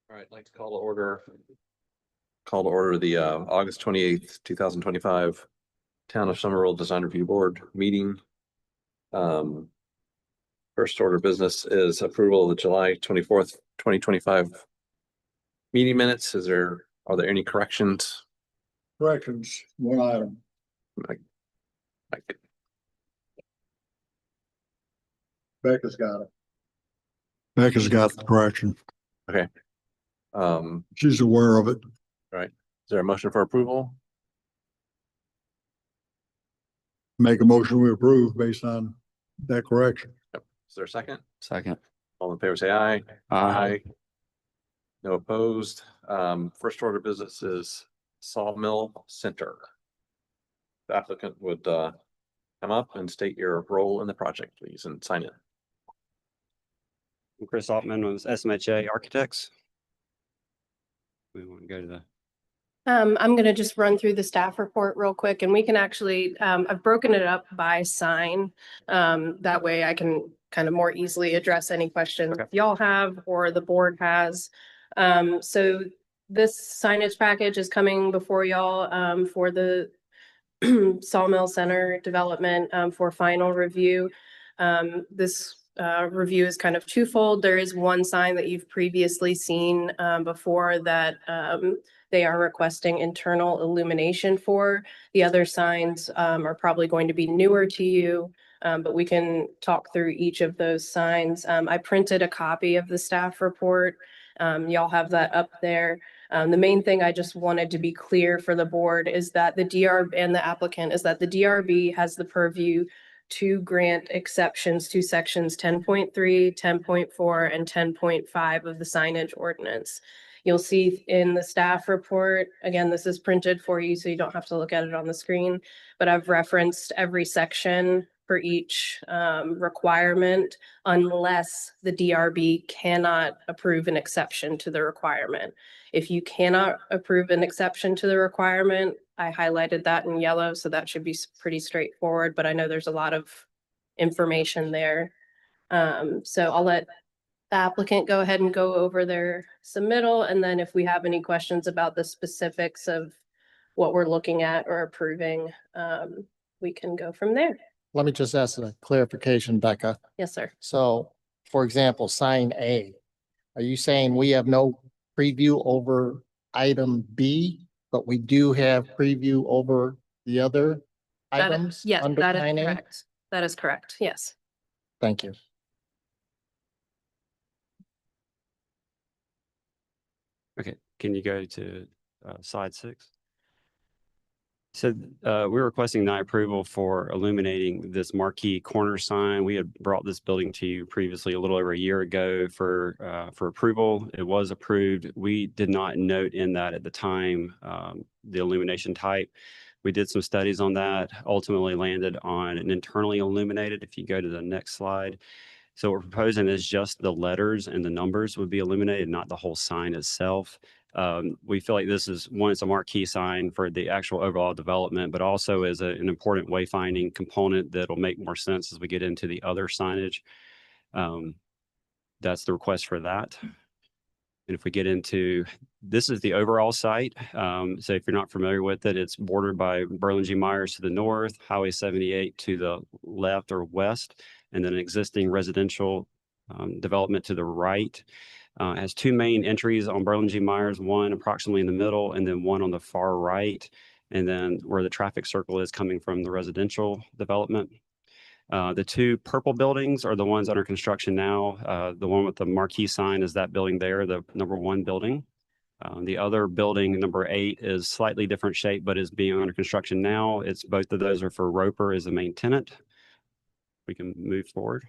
All right, I'd like to call to order the August 28th, 2025 Town of Summerville Design Review Board meeting. First order of business is approval of the July 24th, 2025 meeting minutes. Are there any corrections? Corrections, one item. Like, Becca's got it. Becca's got the correction. Okay. She's aware of it. Right. Is there a motion for approval? Make a motion we approve based on that correction. Yep. Is there a second? Second. All in favor, say aye. Aye. No opposed. First order of business is Sawmill Center. The applicant would come up and state your role in the project, please, and sign in. I'm Chris Altman with SMHA Architects. We want to go to the. I'm going to just run through the staff report real quick, and we can actually, I've broken it up by sign. That way I can kind of more easily address any questions y'all have or the board has. So this signage package is coming before y'all for the Sawmill Center development for final review. This review is kind of twofold. There is one sign that you've previously seen before that they are requesting internal illumination for. The other signs are probably going to be newer to you, but we can talk through each of those signs. I printed a copy of the staff report. Y'all have that up there. The main thing I just wanted to be clear for the board is that the DRB and the applicant is that the DRB has the purview to grant exceptions to sections 10.3, 10.4, and 10.5 of the signage ordinance. You'll see in the staff report, again, this is printed for you, so you don't have to look at it on the screen, but I've referenced every section for each requirement, unless the DRB cannot approve an exception to the requirement. If you cannot approve an exception to the requirement, I highlighted that in yellow, so that should be pretty straightforward, but I know there's a lot of information there. So I'll let the applicant go ahead and go over their submittal, and then if we have any questions about the specifics of what we're looking at or approving, we can go from there. Let me just ask a clarification, Becca. Yes, sir. So, for example, sign A, are you saying we have no preview over item B, but we do have preview over the other items? Yes, under that is sign A? correct. That is correct. Yes. Thank you. Okay, can you go to slide 6? So we're requesting tonight approval for illuminating this marquee corner sign. We had brought this building to you previously a little over a year ago for approval. It was approved. We did not note in that at the time the illumination type. We did some studies on that, ultimately landed on an internally illuminated. If you go to the next slide. So what we're proposing is just the letters and the numbers would be illuminated, not the whole sign itself. We feel like this is, one, it's a marquee sign for the actual overall development, but also is an important wayfinding component that'll make more sense as we get into the other signage. That's the request for that. And if we get into, this is the overall site. So if you're not familiar with it, it's bordered by Berlin G. Myers to the north, Highway 78 to the left or west, and then an existing residential development to the right. It has two main entries on Berlin G. Myers, one approximately in the middle and then one on the far right. And then where the traffic circle is coming from the residential development. The two purple buildings are the ones under construction now. The one with the marquee sign is that building there, the #1 building. The other building, number 8, is slightly different shape, but is being under construction now. It's both of those are for Roper as the main tenant. We can move forward.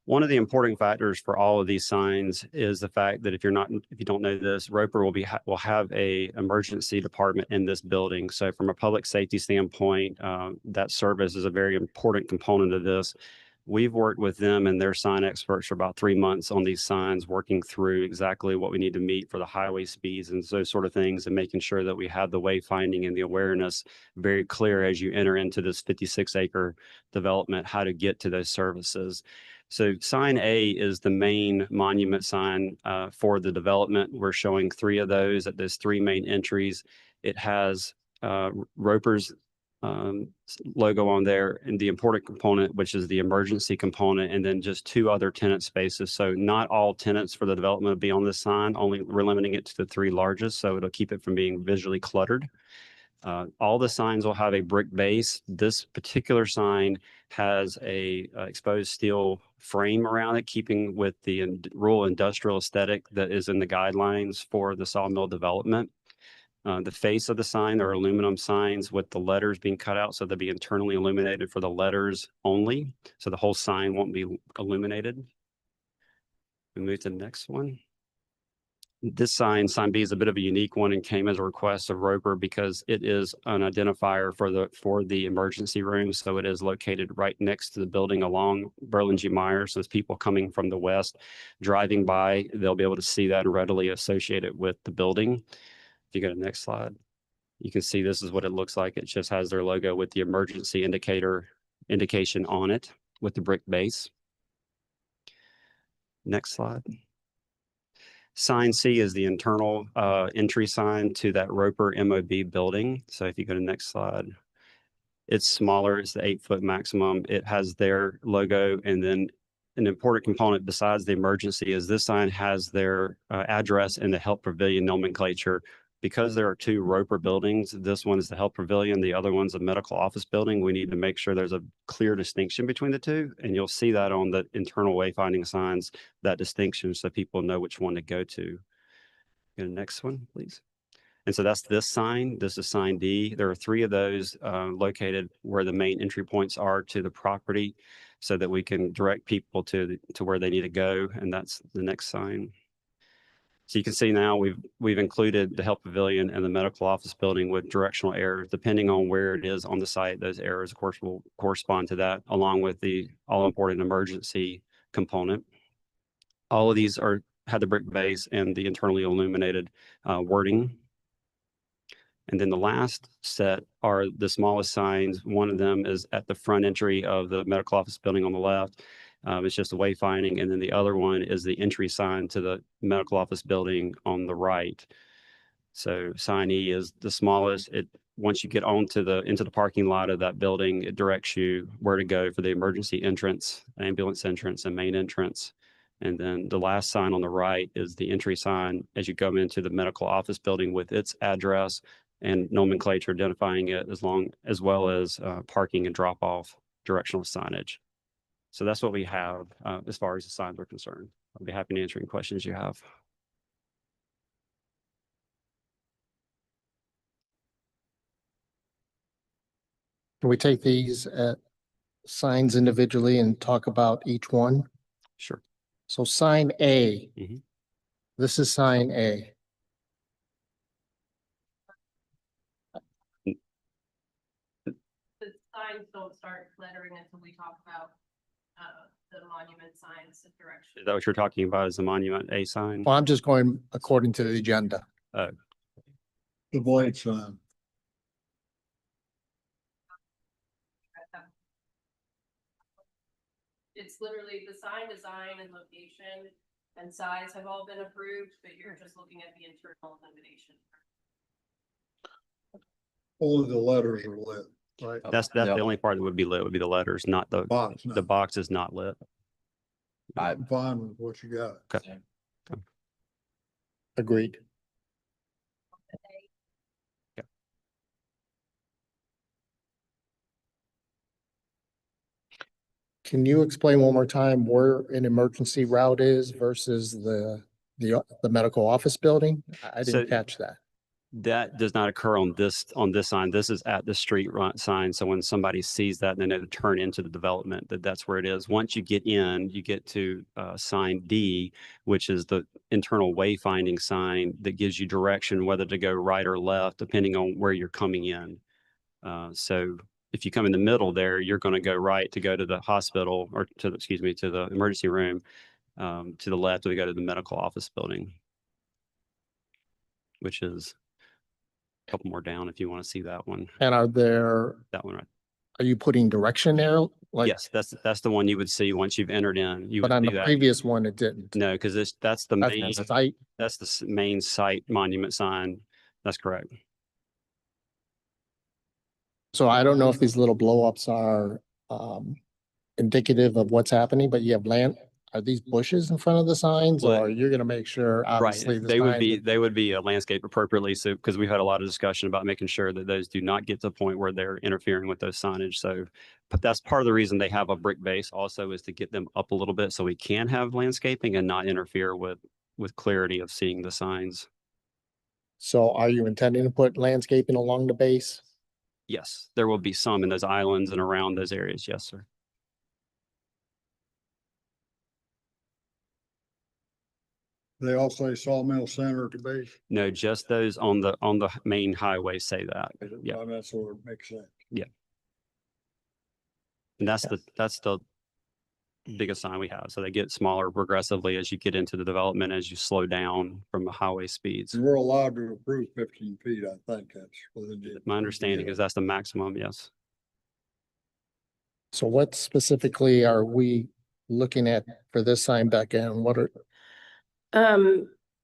One of the important factors for all of these signs is the fact that if you don't know this, Roper will have a emergency department in this building. So from a public safety standpoint, that service is a very important component of this. We've worked with them and their sign experts for about 3 months on these signs, working through exactly what we need to meet for the highway speeds and those sort of things, and making sure that we have the wayfinding and the awareness very clear as you enter into this 56-acre development, how to get to those services. So sign A is the main monument sign for the development. We're showing 3 of those at those 3 main entries. It has Roper's logo on there, and the important component, which is the emergency component, and then just 2 other tenant spaces. So not all tenants for the development will be on this sign, only we're limiting it to the 3 largest, so it'll keep it from being visually cluttered. All the signs will have a brick base. This particular sign has a exposed steel frame around it, keeping with the rural industrial aesthetic that is in the guidelines for the sawmill development. The face of the sign are aluminum signs with the letters being cut out, so they'll be internally illuminated for the letters only. So the whole sign won't be illuminated. We move to the next one. This sign B, is a bit of a unique one and came as a request of Roper because it is an identifier for the emergency room. So it is located right next to the building along Burlingame Myers. So as people coming from the west driving by, they'll be able to see that and readily associate it with the building. If you go to the next slide, you can see this is what it looks like. It just has their logo with the emergency indication on it with the brick base. Next slide. Sign C is the internal entry sign to that Roper MOB building. So if you go to the next slide, it's smaller. It's the 8-foot maximum. It has their logo, and then an important component besides the emergency is this sign has their address in the health pavilion nomenclature. Because there are 2 Roper buildings, this one is the health pavilion, the other one's a medical office building. We need to make sure there's a clear distinction between the 2, and you'll see that on the internal wayfinding signs, that distinction, so people know which one to go to. Go to the next one, please. And so that's this sign. This is sign D. There are 3 of those located where the main entry points are to the property, so that we can direct people to where they need to go. And that's the next sign. So you can see now we've included the health pavilion and the medical office building with directional arrows. Depending on where it is on the site, those arrows, of course, will correspond to that, along with the all-important emergency component. All of these have the brick base and the internally illuminated wording. And then the last set are the smallest signs. One of them is at the front entry of the medical office building on the left. It's just a wayfinding. And then the other one is the entry sign to the medical office building on the right. So sign E is the smallest. Once you get into the parking lot of that building, it directs you where to go for the emergency entrance, ambulance entrance, and main entrance. And then the last sign on the right is the entry sign as you go into the medical office building with its address and nomenclature identifying it, as well as parking and drop off directional signage. So that's what we have as far as the signs are concerned. I'll be happy to answer any questions you have. Can we take these signs individually and talk about each one? Sure. So sign A. Mhm. This is sign A. The signs don't start lettering until we talk about the monument signs of direction. Is that what you're talking about, is the monument A sign? Well, I'm just going according to the agenda. The blade sign. It's literally the sign design and location and size have all been approved, but you're just looking at the internal illumination. Only the letters are lit, right? That's the only part that would be lit, would be the letters, not the box is not lit. I'm fine with what you got. Okay. Agreed. Can you explain one more time where an emergency route is versus the medical office building? I So- didn't catch that. That does not occur on this sign. This is at the street sign. So when somebody sees that, then they turn into the development, that's where it is. Once you get in, you get to sign D, which is the internal wayfinding sign that gives you direction whether to go right or left, depending on where you're coming in. So if you come in the middle there, you're going to go right to go to the hospital or to the emergency room. To the left, we go to the medical office building, which is a couple more down if you want to see that one. And are there That one, right? Are you putting direction arrow? Like, Yes, that's the one you would see once you've entered in. You but would on see the that. previous one, it didn't. No, because that's the That's main, the site. that's the main site monument sign. That's correct. So I don't know if these little blow ups are indicative of what's happening, but you have land. Are these bushes in front of the signs, Well, or you're gonna make sure, obviously, Right, the they would sign- be, they would be a landscape appropriately, so, because we've had a lot of discussion about making sure that those do not get to the point where they're interfering with those signage, so. But that's part of the reason they have a brick base also, is to get them up a little bit so we can have landscaping and not interfere with clarity of seeing the signs. So are you intending to put landscaping along the base? Yes, there will be some in those islands and around those areas, yes, sir. They all say Sawmill Center at the base. No, just those on the main highway say that. Yeah. That's what makes sense. And that's the biggest sign we have. So they get smaller progressively as you get into the development, as you slow down from the highway speeds. And we're allowed to approve 15 feet, I think that's within the. My understanding is that's the maximum, yes. So what specifically are we looking at for this sign, Becca, and what are,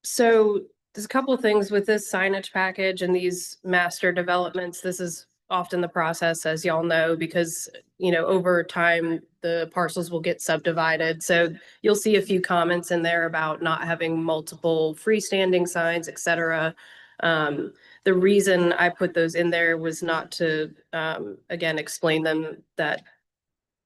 So there's a couple of things with this signage package and these master developments. This is often the process, as y'all know, because, over time, the parcels will get subdivided. So you'll see a few comments in there about not having multiple freestanding signs, et cetera. The reason I put those in there was not to, again, explain them that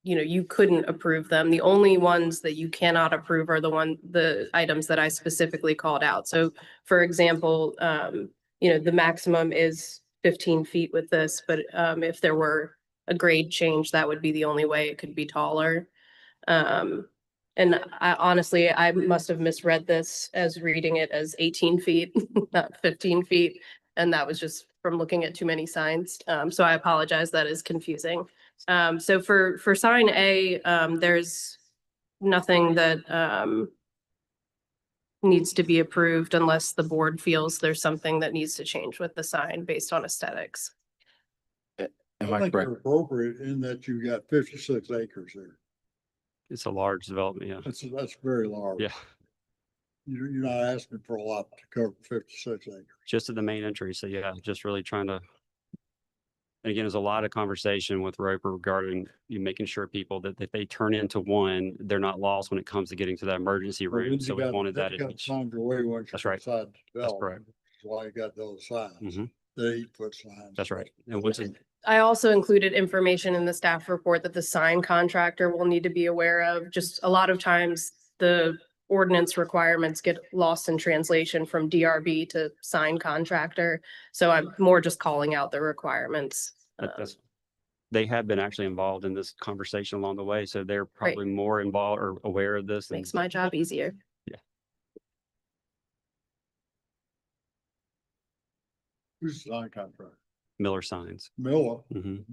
you couldn't approve them. The only ones that you cannot approve are the items that I specifically called out. So for example, the maximum is 15 feet with this, but if there were a grade change, that would be the only way it could be taller. And I honestly, I must have misread this as reading it as 18 feet, not 15 feet. And that was just from looking at too many signs. So I apologize, that is confusing. So for sign A, there's nothing that needs to be approved unless the board feels there's something that needs to change with the sign based on aesthetics. I Am I think correct? you're appropriate in that you got 56 acres there. It's a large development, yeah. That's very large. Yeah, You're not asking for a lot to cover 56 acres. just at the main entry. So yeah, just really trying to. And again, there's a lot of conversation with Roper regarding you making sure people that if they turn into one, they're not lost when it comes to getting to that emergency But then room. So you we got- wanted that you at got each. Signs away once That's you're right. inside the That's development. correct. That's why you got those signs, Mhm. the 8-foot signs. That's right. And once it, I also included information in the staff report that the sign contractor will need to be aware of. Just a lot of times the ordinance requirements get lost in translation from DRB to sign contractor. So I'm more just calling out the requirements. that's, they have been actually involved in this conversation along the way. So they're probably more involved or aware of this. Makes my job easier. Who's the sign contractor? Miller Signs. Miller. Mhm.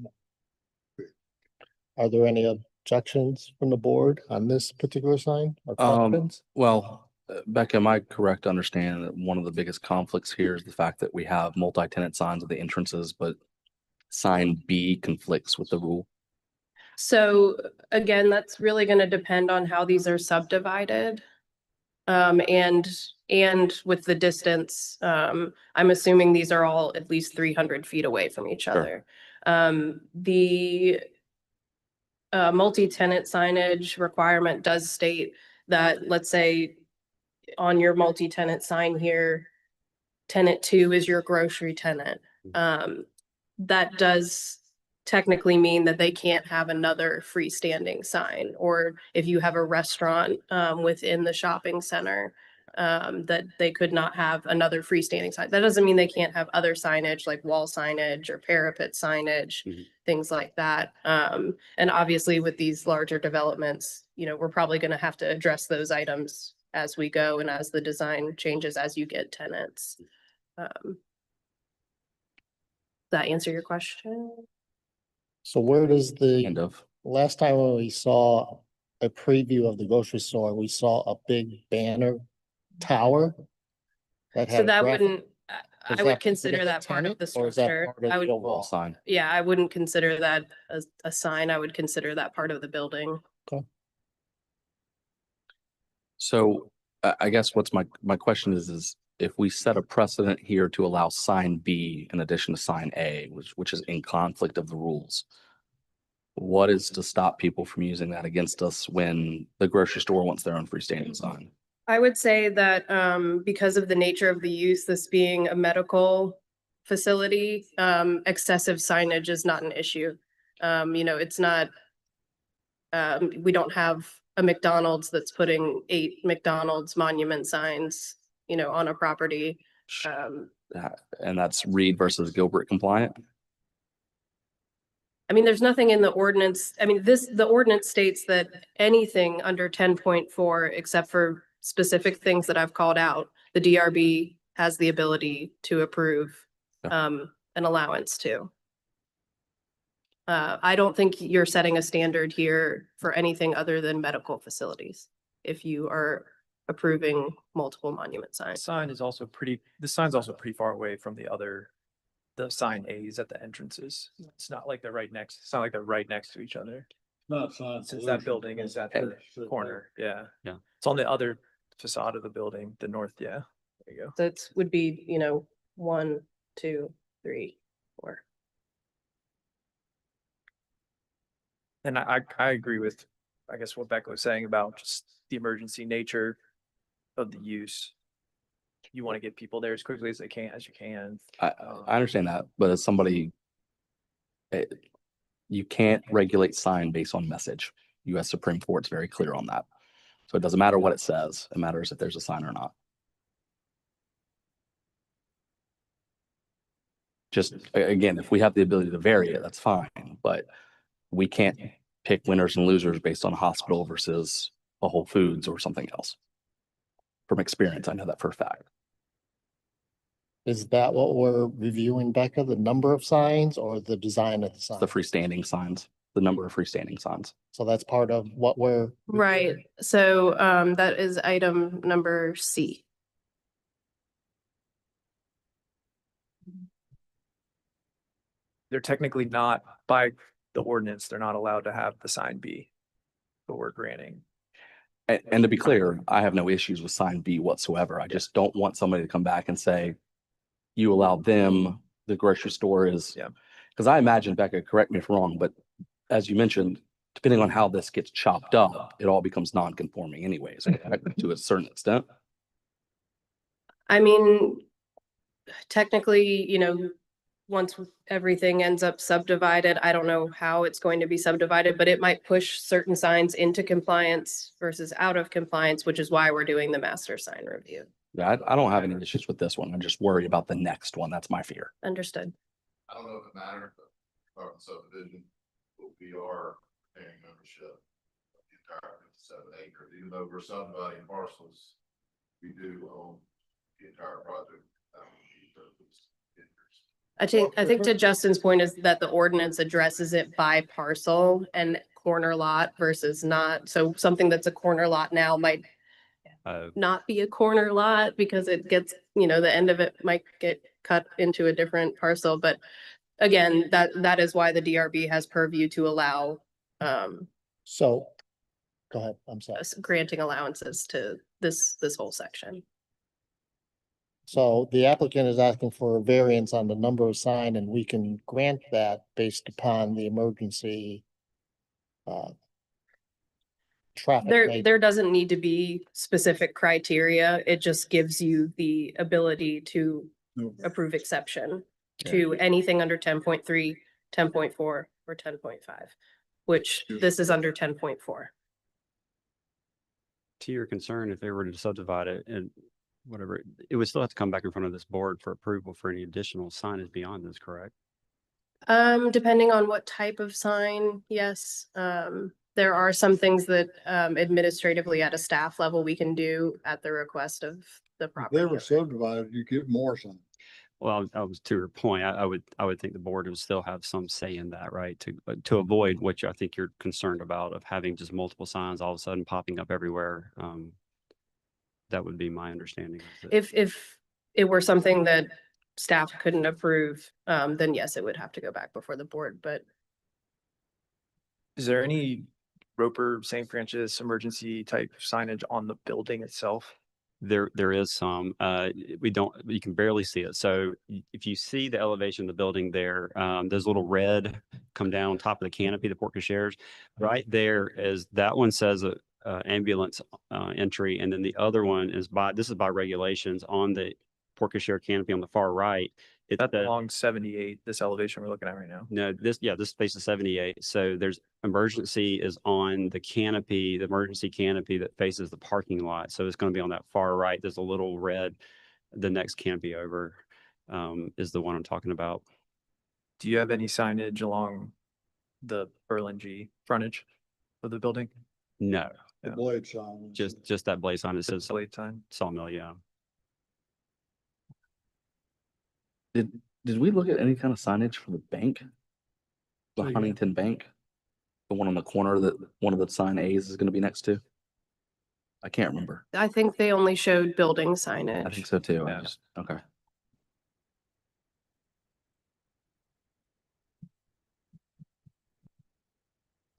are there any objections from the board on this particular sign or questions? Well, Becca, am I correct to understand that one of the biggest conflicts here is the fact that we have multi-tenant signs at the entrances, but sign B conflicts with the rule? So again, that's really going to depend on how these are subdivided. And with the distance, I'm assuming these are all at least 300 feet away from each other. The multi-tenant signage requirement does state that, let's say, on your multi-tenant sign here, tenant 2 is your grocery tenant. That does technically mean that they can't have another freestanding sign, or if you have a restaurant within the shopping center, that they could not have another freestanding sign. That doesn't mean they can't have other signage like wall signage or parapet signage, Mhm. things like that. And obviously with these larger developments, we're probably going to have to address those items as we go and as the design changes, as you get tenants. Does that answer your question? So where does Kind the, of. last time when we saw a preview of the grocery store, we saw a big banner tower that So had a that graphic. wouldn't, I would consider that part of the structure. I would, Overall sign. yeah, I wouldn't consider that a sign. I would consider that part of the building. So I guess what's my question is if we set a precedent here to allow sign B in addition to sign A, which is in conflict of the rules, what is to stop people from using that against us when the grocery store wants their own freestanding sign? I would say that because of the nature of the use, this being a medical facility, excessive signage is not an issue. It's not, we don't have a McDonald's that's putting 8 McDonald's monument signs, on a property. And that's Reed versus Gilbert compliant? I mean, there's nothing in the ordinance. I mean, the ordinance states that anything under 10.4, except for specific things that I've called out, the DRB has the ability to approve an allowance to. I don't think you're setting a standard here for anything other than medical facilities. If you are approving multiple monument signs. The sign's also pretty far away from the sign A's at the entrances. It's not like they're right next to each other. Not sign. Since that building is at the corner, yeah. Yeah. It's on the other facade of the building, the north, yeah. There you go. So it would be, 1, 2, 3, 4. And I agree with, I guess, what Becca was saying about just the emergency nature of the use. You want to get people there as quickly as you can. I understand that, but as somebody, you can't regulate sign based on message. US Supreme Court's very clear on that. So it doesn't matter what it says. It matters if there's a sign or not. Just again, if we have the ability to vary it, that's fine, but we can't pick winners and losers based on a hospital versus a Whole Foods or something else. From experience, I know that for a fact. Is that what we're reviewing, Becca? The number of signs or the design of the sign? The freestanding signs, the number of freestanding signs. So that's part of what we're. Right. So that is item number C. They're technically not, by the ordinance, they're not allowed to have the sign B, but we're granting. And to be clear, I have no issues with sign B whatsoever. I just don't want somebody to come back and say, you allow them, the grocery store is. Yeah. Because I imagine, Becca, correct me if I'm wrong, but as you mentioned, depending on how this gets chopped up, it all becomes non-conforming anyways, correct? To a certain extent. I mean, technically, once everything ends up subdivided, I don't know how it's going to be subdivided, but it might push certain signs into compliance versus out of compliance, which is why we're doing the master sign review. Yeah, I don't have any issues with this one. I just worry about the next one. That's my fear. Understood. I don't know if it matters, but our subdivision will be our paying ownership of the entire 57 acres, even though we're subdividing parcels, we do own the entire project. I think to Justin's point is that the ordinance addresses it by parcel and corner lot versus not. So something that's a corner lot now might not be a corner lot because it gets, the end of it might get cut into a different parcel. But again, that is why the DRB has purview to allow So, go ahead, I'm sorry. granting allowances to this whole section. So the applicant is asking for a variance on the number of sign and we can grant that based upon the emergency traffic. There doesn't need to be specific criteria. It just gives you the ability to approve exception to anything under 10.3, 10.4, or 10.5, which this is under 10.4. To your concern, if they were to subdivide it and whatever, it would still have to come back in front of this board for approval for any additional signage beyond this, correct? Depending on what type of sign, yes. There are some things that administratively at a staff level we can do at the request of the If property. they were owner. subdivided, you get more signs. Well, I was to your point. I would think the board would still have some say in that, right? To avoid what I think you're concerned about of having just multiple signs all of a sudden popping up everywhere. That would be my understanding. If it were something that staff couldn't approve, then yes, it would have to go back before the board, but Is there any Roper, St. Francis emergency type signage on the building itself? There is some, we don't, you can barely see it. So if you see the elevation of the building there, those little red come down on top of the canopy, the porte cocheres, right there is, that one says a ambulance entry. And then the other one is this is by regulations on the porte cochere canopy on the far right. It's That's the, along 78, this elevation we're looking at right now. no, this space is 78. So there's emergency is on the canopy, the emergency canopy that faces the parking lot. So it's going to be on that far right. There's a little red, the next canopy over is the one I'm talking about. Do you have any signage along the Berlin frontage of the building? No, The Yeah. blade sign. just that blaze sign. It says Blade sign? sawmill, yeah. Did we look at any kind of signage for the bank? The Say again? Huntington Bank? The one on the corner that one of the sign A's is gonna be next to? I can't remember. I think they only showed building I think signage. so too. Yeah. Okay.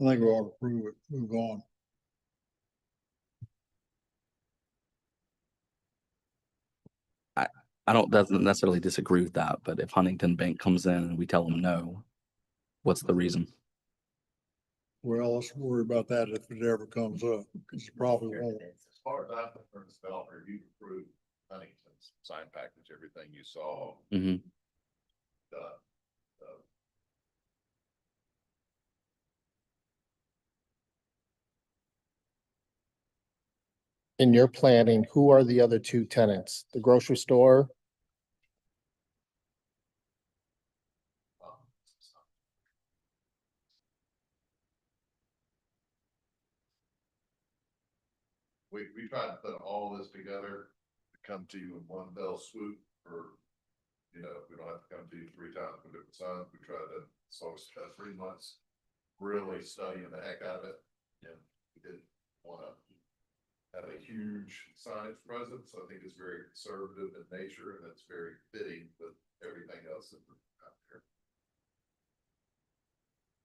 I think we ought to approve it, move on. I don't, doesn't necessarily disagree with that, but if Huntington Bank comes in and we tell them no, what's the reason? Well, let's worry about that if it ever comes up, because it probably won't. As far as I'm concerned, developer, you approved Huntington's sign package, everything you saw, Hmm. uh, In your planning, who are the other two tenants? The grocery store? we tried to put all this together to come to you in one fell swoop, or, you know, we don't have to come to you 3 times for different signs. We tried to, so we spent 3 months really studying the heck out of it. And we didn't want to have a huge signage presence. I think it's very conservative in nature, and it's very fitting with everything else that we're out there.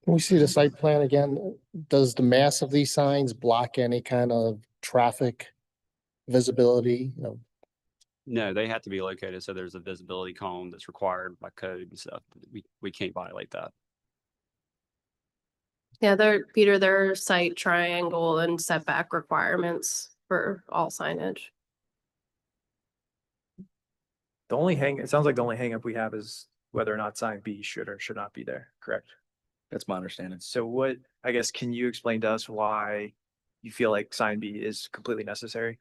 Can we see the site plan again? Does the mass of these signs block any kind of traffic visibility? You know, No, they have to be located. So there's a visibility cone that's required by code and stuff. We can't violate that. Yeah, Peter, there are site triangle and setback requirements for all signage. It sounds like the only hangup we have is whether or not sign B should or should not be there, correct? That's my understanding. So I guess, can you explain to us why you feel like sign B is completely necessary?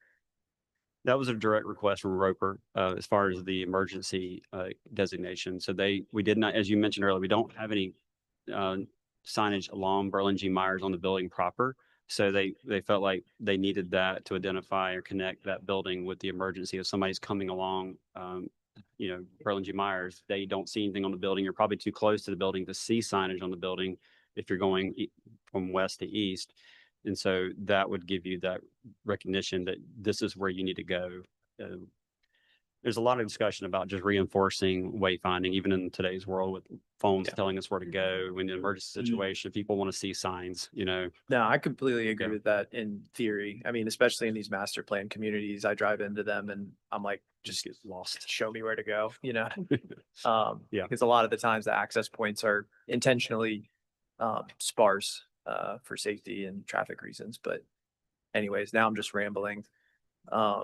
That was a direct request from Roper, as far as the emergency, designation. So we did not, as you mentioned earlier, we don't have any, signage along Berlin G. Myers on the building proper. So they felt like they needed that to identify or connect that building with the emergency. If somebody's coming along, Berlin G. Myers, they don't see anything on the building. You're probably too close to the building to see signage on the building if you're going from west to east. And so that would give you that recognition that this is where you need to go. There's a lot of discussion about just reinforcing wayfinding, even in today's world with phones Yeah. telling us where to go. When in an emergency situation, people want to see signs, No, I completely agree Yeah. with that in theory. I mean, especially in these master plan communities, I drive into them and I'm like, just get lost. show me where to go, Yeah. Yeah. Because a lot of the times the access points are intentionally sparse for safety and traffic reasons. But anyways, now I'm just rambling. I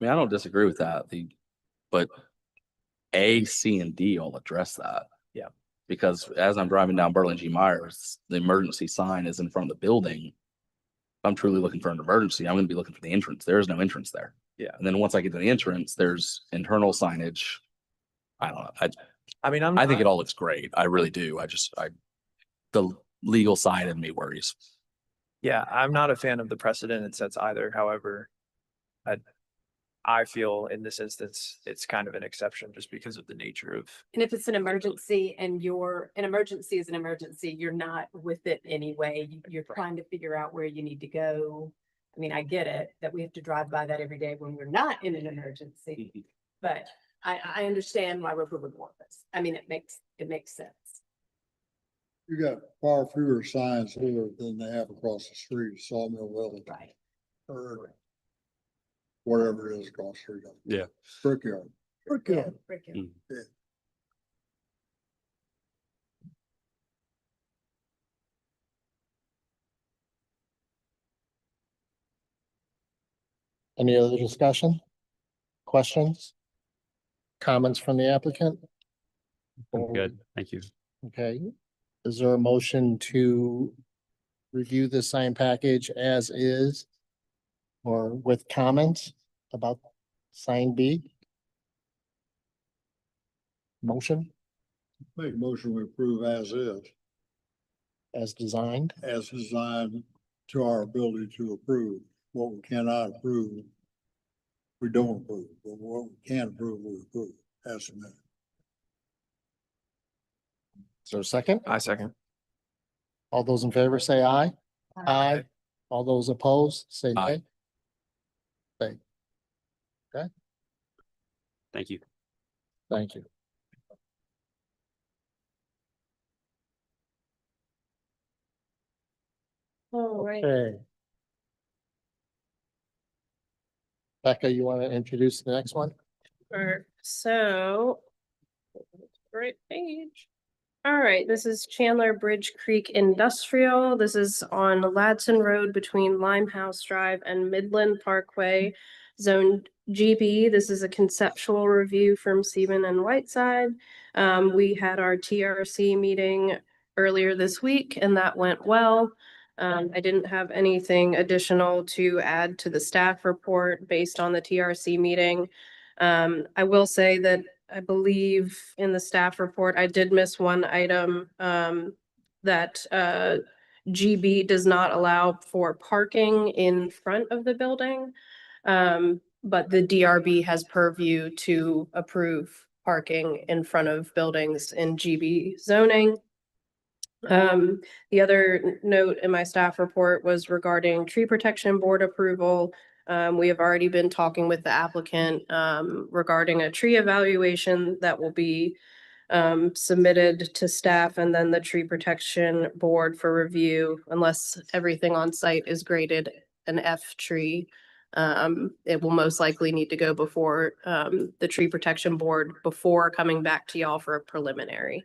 mean, I don't disagree with that. But A, C, and D all address that. Yeah. Because as I'm driving down Berlin G. Myers, the emergency sign is in front of the building. If I'm truly looking for an emergency, I'm gonna be looking for the entrance. There is no entrance there. Yeah. And then once I get to the entrance, there's internal signage. I don't know. I mean, I think it all looks great. I really do. The legal side of me worries. Yeah, I'm not a fan of the precedent it sets either. However, I feel in this instance, it's kind of an exception just because of the nature of, And if it's an emergency and an emergency is an emergency, you're not with it anyway. You're trying to figure out where you need to go. I mean, I get it that we have to drive by that every day when we're not in an emergency. But I understand why we would want this. I mean, it makes sense. You got far fewer signs here than they have across the street, Sawmill Village, Right. or whatever it is across the street. Yeah. Brickyard. Brickyard. Mm. Any other discussion? Questions? Comments from the applicant? I'm good. Thank you. Okay, is there a motion to review the sign package as is? Or with comments about sign B? Motion Make a motion we approve as designed? as designed to our ability to approve. What we cannot approve, we don't approve, but what we can approve, we approve as submitted. Is there a second? I second. All those in favor say aye. Aye. All those opposed, say Aye. nay. Thank you. Thank you. All right. Okay. Becca, you want to introduce the next one? Sure. So. Right page. All right, this is Chandler Bridge Creek Industrial. This is on Ladson Road between Limehouse Drive and Midland Parkway, Zone GB. This is a conceptual review from Seaman and Whiteside. We had our TRC meeting earlier this week and that went well. I didn't have anything additional to add to the staff report based on the TRC meeting. I will say that I believe in the staff report, I did miss one item, that, GB does not allow for parking in front of the building. But the DRB has purview to approve parking in front of buildings in GB zoning. The other note in my staff report was regarding tree protection board approval. We have already been talking with the applicant regarding a tree evaluation that will be submitted to staff and then the tree protection board for review, unless everything on site is graded an F tree. It will most likely need to go before the tree protection board before coming back to y'all for a preliminary.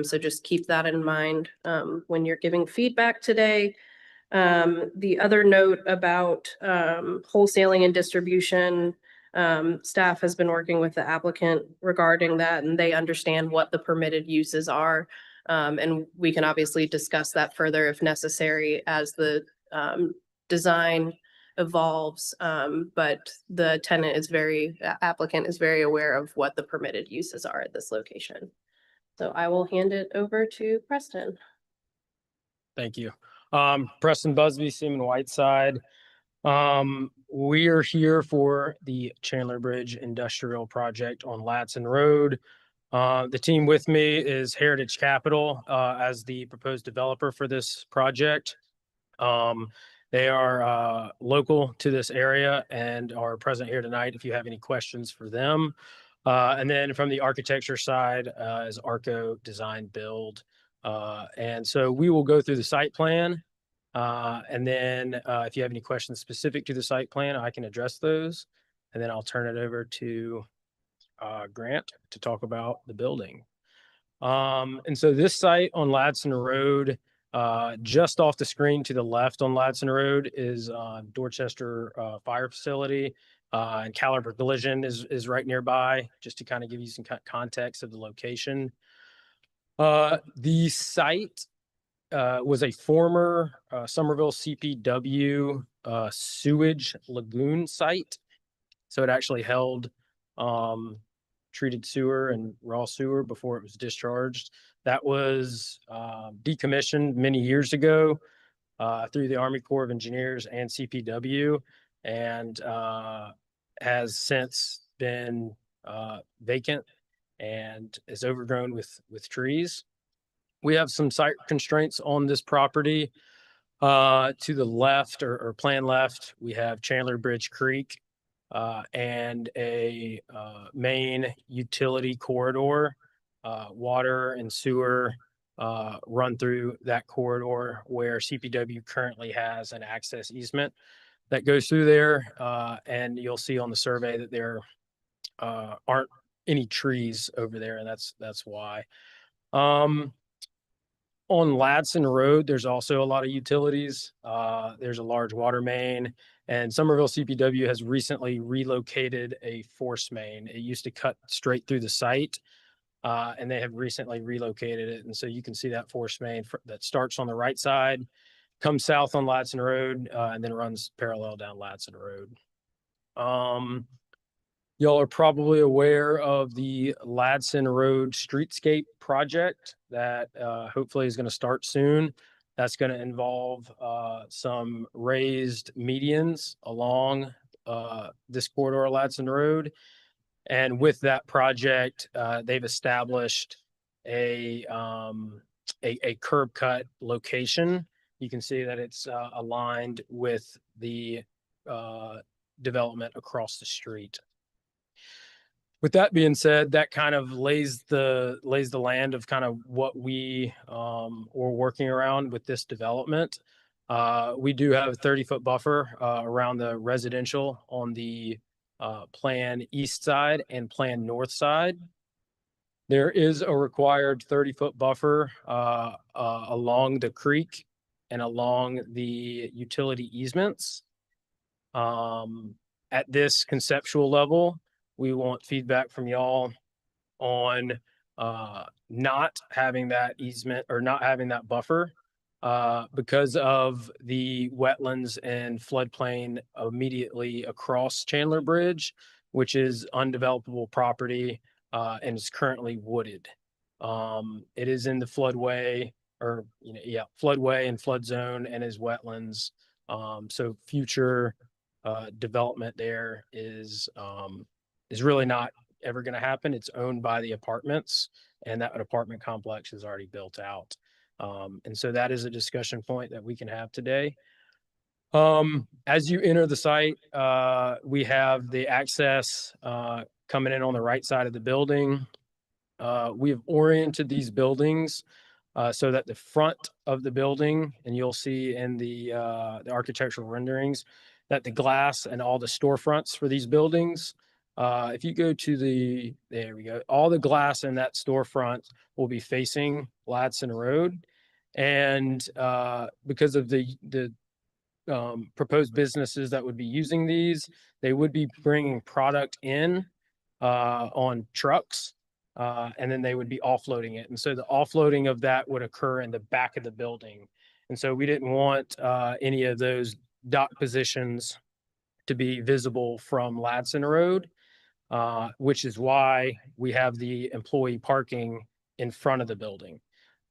So just keep that in mind when you're giving feedback today. The other note about wholesaling and distribution, staff has been working with the applicant regarding that and they understand what the permitted uses are. And we can obviously discuss that further if necessary as the design evolves. But the applicant is very aware of what the permitted uses are at this location. So I will hand it over to Preston. Thank you. Preston Busby, Seaman Whiteside. We are here for the Chandler Bridge Industrial Project on Ladson Road. The team with me is Heritage Capital as the proposed developer for this project. They are local to this area and are present here tonight if you have any questions for them. And then from the architecture side is Arco Design Build. And so we will go through the site plan. And then if you have any questions specific to the site plan, I can address those. And then I'll turn it over to Grant to talk about the building. And so this site on Ladson Road, just off the screen to the left on Ladson Road is Dorchester Fire Facility. And Caliber Collision is right nearby, just to kind of give you some context of the location. The site was a former Somerville CPW sewage lagoon site. So it actually held treated sewer and raw sewer before it was discharged. That was decommissioned many years ago through the Army Corps of Engineers and CPW, and has since been vacant and is overgrown with trees. We have some site constraints on this property. To the left or plan left, we have Chandler Bridge Creek. and a main utility corridor, water and sewer run through that corridor where CPW currently has an access easement that goes through there. And you'll see on the survey that there aren't any trees over there, and that's why. On Ladson Road, there's also a lot of utilities. There's a large water main, and Somerville CPW has recently relocated a force main. It used to cut straight through the site, and they have recently relocated it. And so you can see that force main that starts on the right side, comes south on Ladson Road, and then runs parallel down Ladson Road. Y'all are probably aware of the Ladson Road streetscape project that hopefully is going to start soon. That's going to involve some raised medians along this corridor, Ladson Road. And with that project, they've established a curb cut location. You can see that it's aligned with the development across the street. With that being said, that kind of lays the land of kind of what we were working around with this development. We do have a 30-foot buffer around the residential on the plan east side and plan north side. There is a required 30-foot buffer along the creek and along the utility easements. At this conceptual level, we want feedback from y'all on not having that easement or not having that buffer because of the wetlands and floodplain immediately across Chandler Bridge, which is undevelopable property and is currently wooded. It is in the floodway or, floodway and flood zone and is wetlands. So future development there is really not ever going to happen. It's owned by the apartments, and that apartment complex is already built out. And so that is a discussion point that we can have today. As you enter the site, we have the access coming in on the right side of the building. We have oriented these buildings so that the front of the building, and you'll see in the architectural renderings, that the glass and all the storefronts for these buildings, if you go to there we go, all the glass in that storefront will be facing Ladson Road. And because of the proposed businesses that would be using these, they would be bringing product in on trucks, and then they would be offloading it. And so the offloading of that would occur in the back of the building. And so we didn't want any of those dock positions to be visible from Ladson Road, which is why we have the employee parking in front of the building.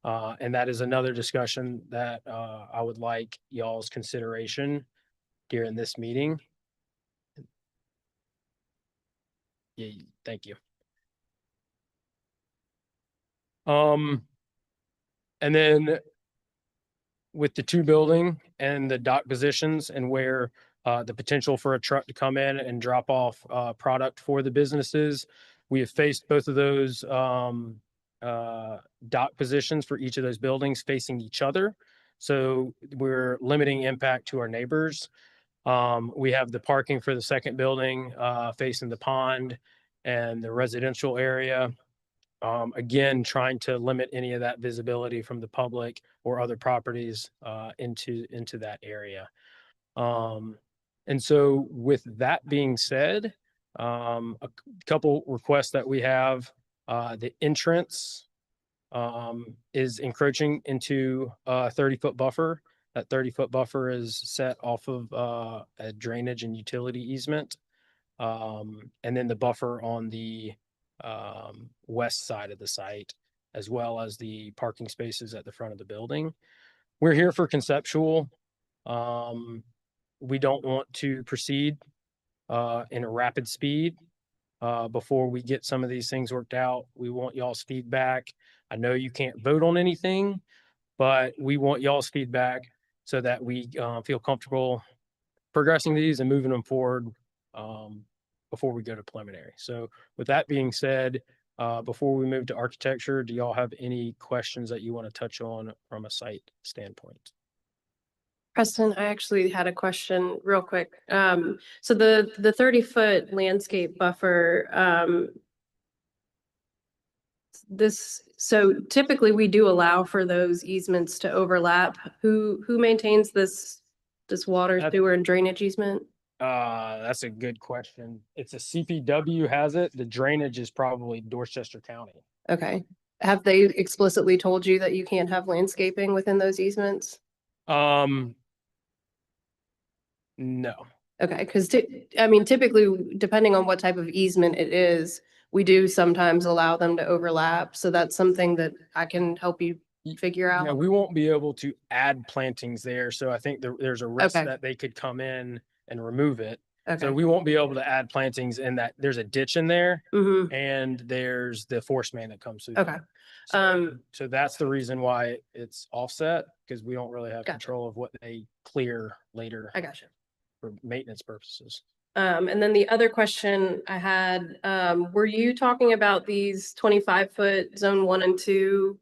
And that is another discussion that I would like y'all's consideration during this meeting. Yeah, thank you. And then with the two building and the dock positions and where the potential for a truck to come in and drop off product for the businesses, we have faced both of those dock positions for each of those buildings facing each other. So we're limiting impact to our neighbors. We have the parking for the second building facing the pond and the residential area. Again, trying to limit any of that visibility from the public or other properties into that area. And so with that being said, a couple requests that we have, the entrance is encroaching into a 30-foot buffer. That 30-foot buffer is set off of a drainage and utility easement. And then the buffer on the west side of the site, as well as the parking spaces at the front of the building. We're here for conceptual. We don't want to proceed in a rapid speed before we get some of these things worked out. We want y'all's feedback. I know you can't vote on anything, but we want y'all's feedback so that we feel comfortable progressing these and moving them forward before we go to preliminary. So with that being said, before we move to architecture, do y'all have any questions that you want to touch on from a site standpoint? Preston, I actually had a question real quick. So the 30-foot landscape buffer, so typically we do allow for those easements to overlap. Who maintains this water, That- sewer and drainage easement? That's a good question. It's a CPW has it. The drainage is probably Dorchester County. Okay. Have they explicitly told you that you can't have landscaping within those easements? No. Okay, because I mean, typically, depending on what type of easement it is, we do sometimes allow them to overlap. So that's something that I can help you figure Yeah, out. we won't be able to add plantings there, so I think there's a risk Okay. that they could come in and remove it. So Okay. we won't be able to add plantings in that. There's a ditch in there Mm-hmm. and there's the force main that comes through. Okay. there. So that's the reason why it's offset, because we don't really have Gotcha. control of what they clear later I got you. for maintenance purposes. And then the other question I had, were you talking about these 25-foot zone 1 and 2?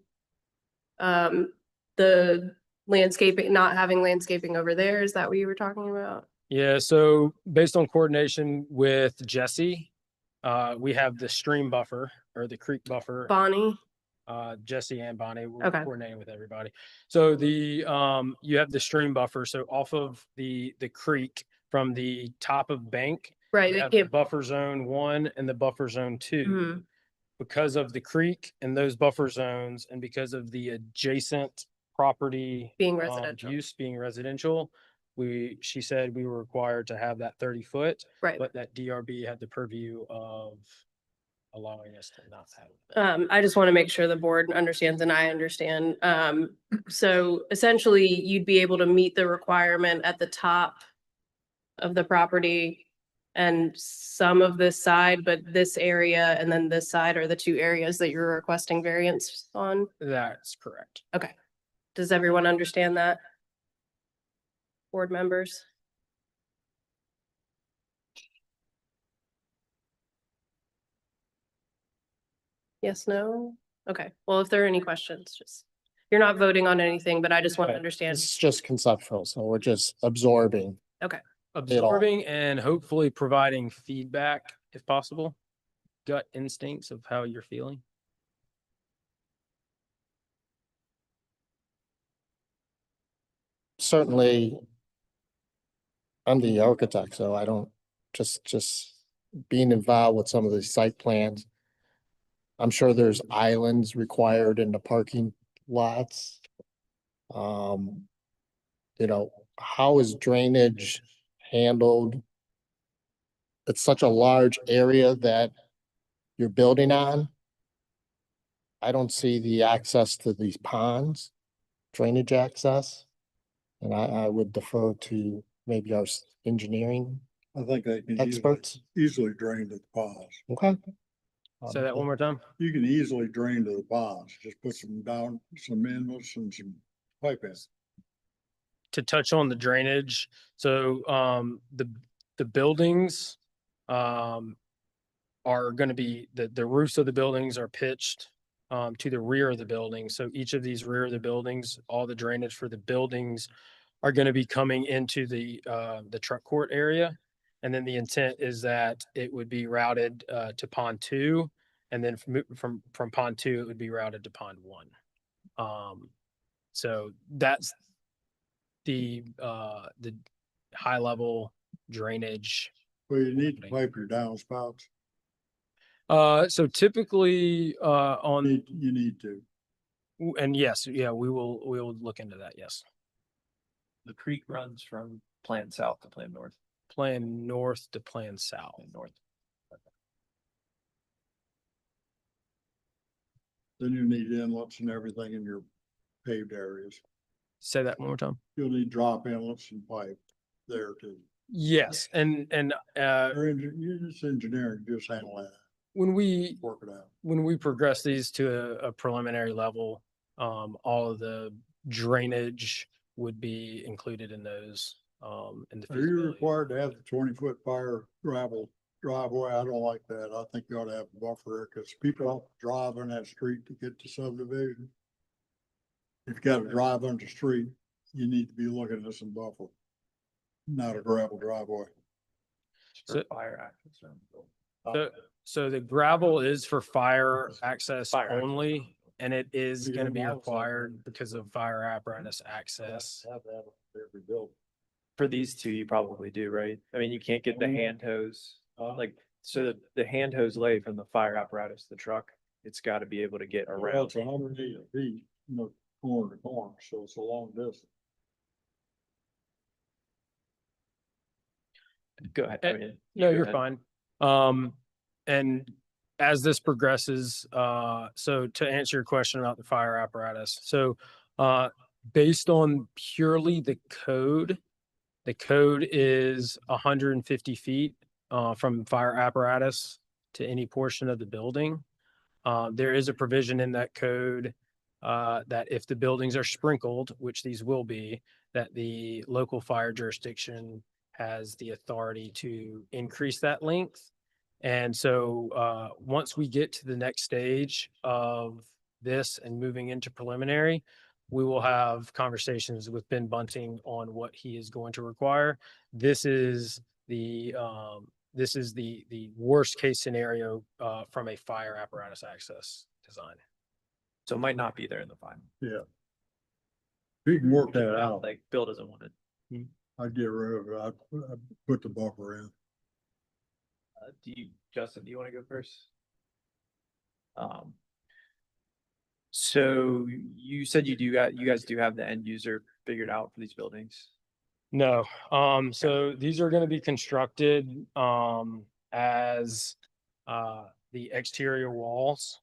The landscaping, not having landscaping over there, is that what you were talking about? Yeah, so based on coordination with Jesse, we have the stream buffer or the creek buffer. Bonnie? Jesse and Bonnie, we're Okay. coordinating with everybody. So you have the stream buffer. So off of the creek from the top of bank, Right. you have the buffer zone 1 and the buffer zone 2. Mhm. Because of the creek and those buffer zones and because of the adjacent property Being residential. use being residential, she said we were required to have that 30-foot, Right. but that DRB had the purview of allowing us to not have it. I just want to make sure the board understands and I understand. So essentially you'd be able to meet the requirement at the top of the property and some of this side, but this area and then this side are the two areas that you're requesting variance on. That's correct. Okay. Does everyone understand that? Board members? Yes, no? Okay, well, if there are any questions, you're not voting on anything, but I just want to Right. understand. It's just conceptual, so we're just absorbing. Absorbing and hopefully providing feedback if possible, gut instincts of how you're feeling. Certainly, I'm the architect, so I don't, just being involved with some of the site plans. I'm sure there's islands required in the parking lots. You know, how is drainage handled? It's such a large area that you're building on. I don't see the access to these ponds, drainage access. And I would defer to maybe our engineering I think they can experts. easily drain to the ponds. Okay. Say that one more time. You can easily drain to the ponds, just put some inlets and some pipe in. To touch on the drainage, so the buildings are going to be, the roofs of the buildings are pitched to the rear of the building. So each of these rear of the buildings, all the drainage for the buildings are going to be coming into the truck court area. And then the intent is that it would be routed to pond 2, and then from pond 2 it would be routed to pond 1. So that's the high level drainage. Well, you need to pipe your downspouts. So typically on, You need to. and yes, yeah, we will look into that. Yes. The creek runs from plan south to plan north. Plan north to plan south. Plan north. Then you need inlets and everything in your paved areas. Say that one more time. You'll need drop inlets and pipe there too. Yes, and You just engineering, just handle that, when we work it out. progress these to a preliminary level, all of the drainage would be included in those in the Are you feasibility. required to have the 20-foot fire gravel driveway? I don't like that. I think you ought to have a buffer because people have to drive on that street to get to subdivision. If you gotta drive on the street, you need to be looking at some buffer, not a gravel driveway. So- Fire access. So the gravel is for fire access Fire access. only, and it is Yeah, gonna be mine was like required that. because of fire apparatus access. Have to have every building. For these two, you probably do, right? I mean, you can't get the hand hose, like, so the hand hose lay from the fire apparatus, to the truck, it's gotta be able to get Well, around. it's 180 feet, corner to corner, so it's a long distance. Go ahead. I mean, No, go you're ahead. fine. And as this progresses, so to answer your question about the fire apparatus, so, based on purely the code is 150 feet, from fire apparatus to any portion of the building. There is a provision in that code, that if the buildings are sprinkled, which these will be, that the local fire jurisdiction has the authority to increase that length. And so, once we get to the next stage of this and moving into preliminary, we will have conversations with Ben Bunting on what he is going to require. This is the worst case scenario, from a fire apparatus access design. So it might not be there in the final. You can work that out. Like Bill doesn't want it. I'd get rid of it. I'd put the buffer in. Justin, do you want to go first? So you said you guys do have the end user figured out for these buildings? No, so these are gonna be constructed, as, the exterior walls.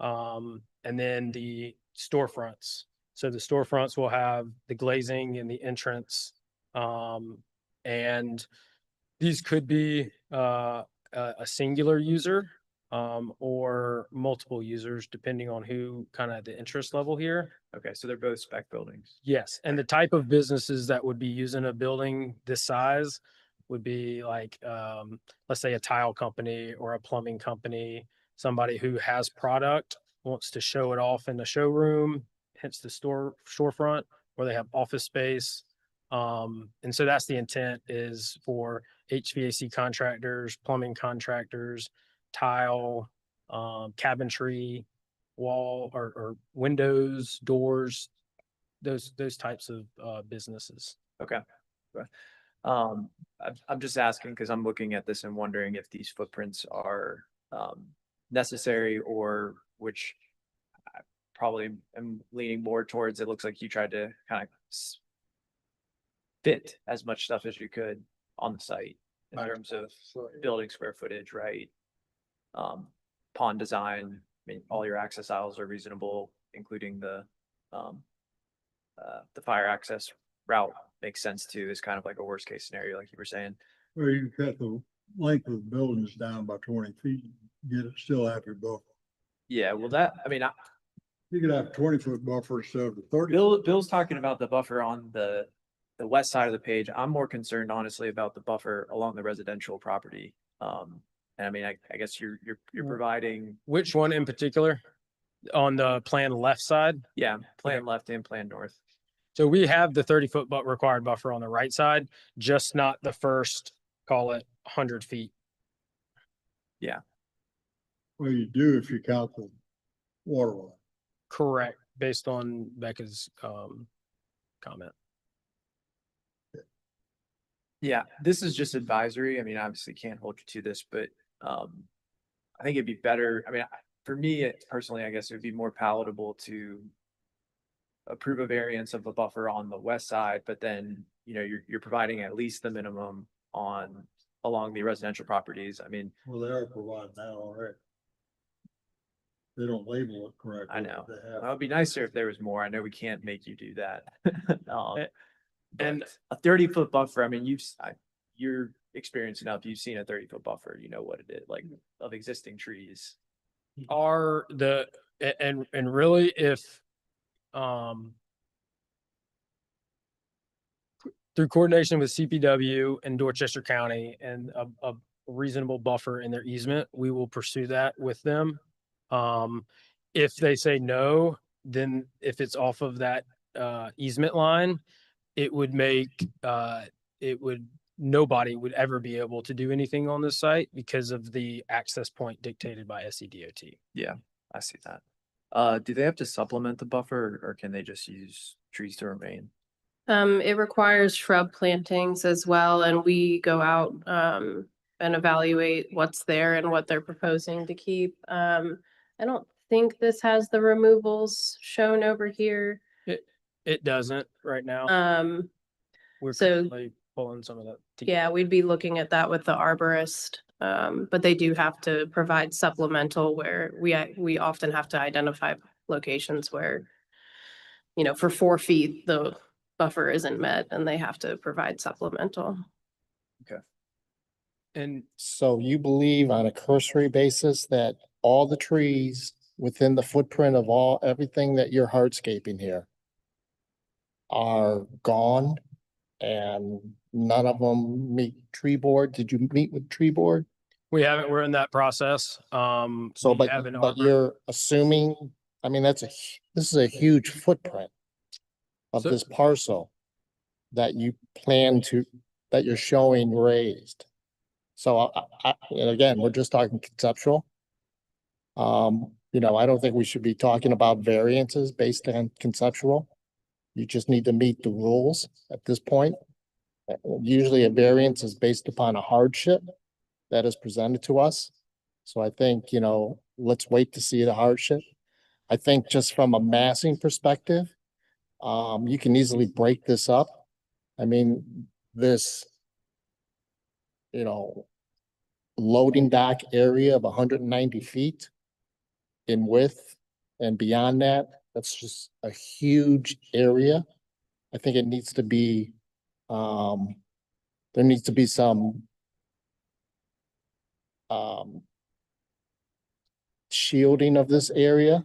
And then the storefronts. So the storefronts will have the glazing and the entrance. And these could be, a singular user, or multiple users, depending on who kind of the interest level here. Okay, so they're both spec buildings. Yes, and the type of businesses that would be using a building this size would be like, let's say a tile company or a plumbing company, somebody who has product, wants to show it off in the showroom, hence the storefront, or they have office space. And so that's the intent, is for HVAC contractors, plumbing contractors, tile, cabinetry, wall or windows, doors, those types of businesses. Okay. I'm just asking because I'm looking at this and wondering if these footprints are necessary, or which I probably am leaning more towards. It looks like you tried to kind of fit as much stuff as you could on the site in terms of building square footage, right? Pond design, I mean, all your access aisles are reasonable, including the fire access route makes sense too, is kind of like a worst case scenario, like you were saying. Well, you cut the length of the buildings down by 20 feet, get it, still have your buffer. Yeah, well, that, I mean, You could have a 20-foot buffer instead of a 30. Bill's talking about the buffer on the west side of the page. I'm more concerned honestly about the buffer along the residential property. And I mean, I guess you're providing, Which one in particular? On the plan left side? yeah, plan left and plan north. So we have the 30-foot required buffer on the right side, just not the first, call it 100 feet. Well, you do if you count the water line. Correct, based on Becca's comment. Yeah, this is just advisory. I mean, obviously can't hold you to this, but I think it'd be better. I mean, for me personally, I guess it would be more palatable to approve a variance of a buffer on the west side, but then, you know, you're providing at least the minimum along the residential properties. I mean, Well, they are providing that already. They don't label it correctly. I know. but they It have. would be nicer if there was more. I know we can't make you do that. And But a 30-foot buffer, I mean, you're experienced enough. You've seen a 30-foot buffer, you know what it is, like of existing trees. are and really if through coordination with CPW and Dorchester County and a reasonable buffer in their easement, we will pursue that with them. If they say no, then if it's off of that easement line, it would make nobody would ever be able to do anything on this site because of the access point dictated by SCDOT. Yeah, I see that. Do they have to supplement the buffer or can they just use trees to remain? It requires shrub plantings as well, and we go out and evaluate what's there and what they're proposing to keep. I don't think this has the removals shown over here. It doesn't right now. We're so- currently pulling some of that. together. Yeah, we'd be looking at that with the arborist. But they do have to provide supplemental where we often have to identify locations where, you know, for 4 feet, the buffer isn't met and they have to provide supplemental. And So you believe on a cursory basis that all the trees within the footprint of everything that you're hardscaping here are gone and none of them meet tree board? Did you meet with tree board? we're in that process. So, We have an but arbor- you're assuming, I mean, this is a huge footprint of So- this parcel that you plan to, that you're showing raised. So and again, we're just talking conceptual. You know, I don't think we should be talking about variances based on conceptual. You just need to meet the rules at this point. Usually a variance is based upon a hardship that is presented to us. So I think, you know, let's wait to see the hardship. I think just from a massing perspective, you can easily break this up. I mean, this, you know, loading dock area of 190 feet in width and beyond that, that's just a huge area. I think it needs to be, there needs to be some shielding of this area,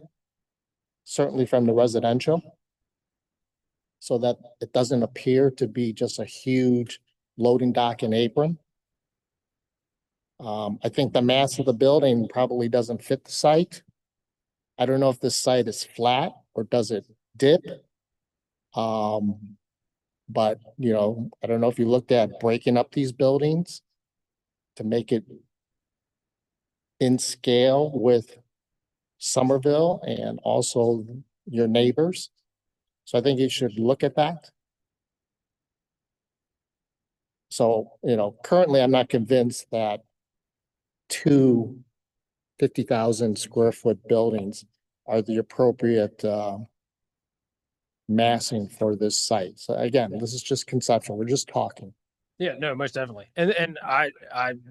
certainly from the residential, so that it doesn't appear to be just a huge loading dock and apron. I think the mass of the building probably doesn't fit the site. I don't know if this site is flat or does it dip? But you know, I don't know if you looked at breaking up these buildings to make it in scale with Somerville and also your neighbors. So I think you should look at that. So, you know, currently I'm not convinced that 2 50,000 square foot buildings are the appropriate massing for this site. So again, this is just conceptual. We're just talking. Yeah, no, most definitely. And I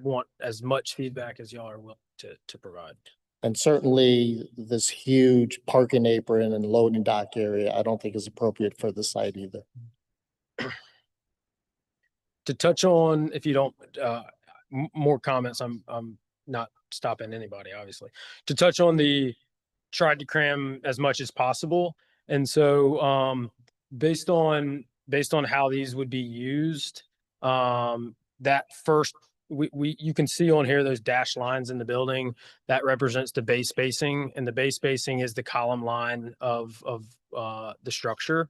want as much feedback as y'all are willing to provide. And certainly this huge parking apron and loading dock area, I don't think is appropriate for the site either. To touch on, if you don't, more comments, I'm not stopping anybody, obviously. To touch on tried to cram as much as possible. And so, based on how these would be used, that first, you can see on here, those dashed lines in the building, that represents the bay spacing, and the bay spacing is the column line of the structure.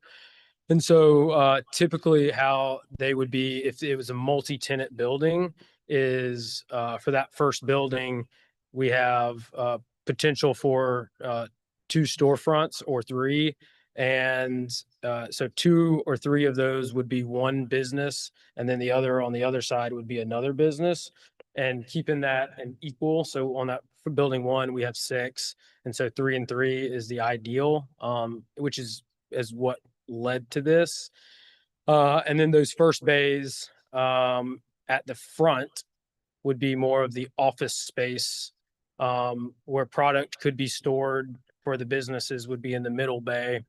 And so typically how they would be, if it was a multi-tenant building, is for that first building, we have potential for 2 storefronts or 3. And so 2 or 3 of those would be one business, and then the other on the other side would be another business, and keeping that an equal. So on that for building 1, we have 6. And so 3 and 3 is the ideal, which is what led to this. And then those first bays at the front would be more of the office space, where product could be stored for the businesses would be in the middle bay.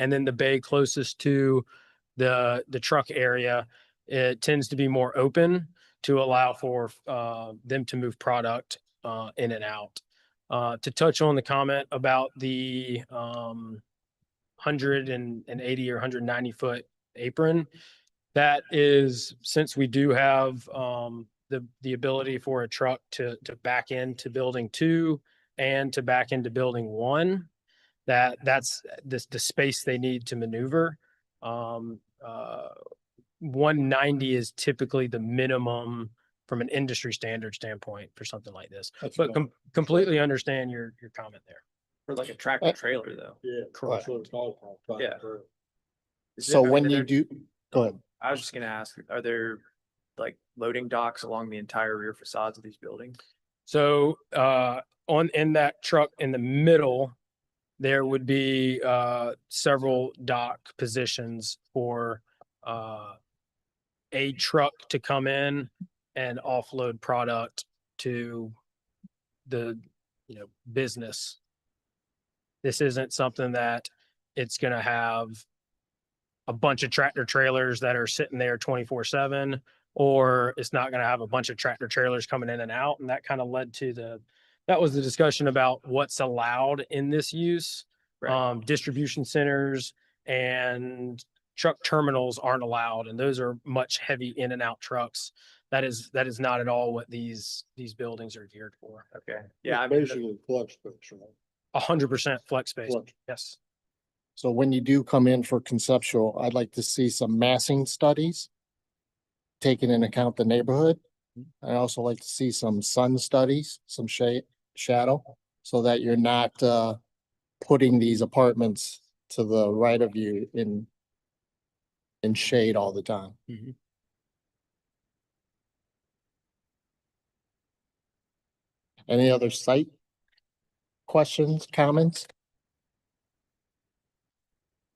And then the bay closest to the truck area, it tends to be more open to allow for them to move product in and out. To touch on the comment about the 180 or 190 foot apron, That is, since we do have the ability for a truck to back into building 2 and to back into building 1, that's the space they need to maneuver. 190 is typically the minimum from an industry standard standpoint for something like this. That's But fine. completely understand your comment there. For like a tractor trailer though. Yeah. Correct. that's what it's called, tractor Yeah. trailer. So Are when you there- do, go ahead. I was just gonna ask, are there like loading docks along the entire rear facades of these buildings? So in that truck in the middle, there would be several dock positions for a truck to come in and offload product to the business. This isn't something that it's gonna have a bunch of tractor trailers that are sitting there 24/7, or it's not gonna have a bunch of tractor trailers coming in and out. And that kind of led to that was the discussion about what's allowed in this use. Right. Distribution centers and truck terminals aren't allowed, and those are much heavy in and out trucks. That is not at all what these buildings are geared for. Okay, yeah, I It's mean, basically flex space, right? 100% flex space. Flex. Yes. So when you do come in for conceptual, I'd like to see some massing studies. Taking into account the neighborhood. I also like to see some sun studies, some shade, shadow, so that you're not putting these apartments to the right of you in shade all the time. Mhm. Any other site questions, comments?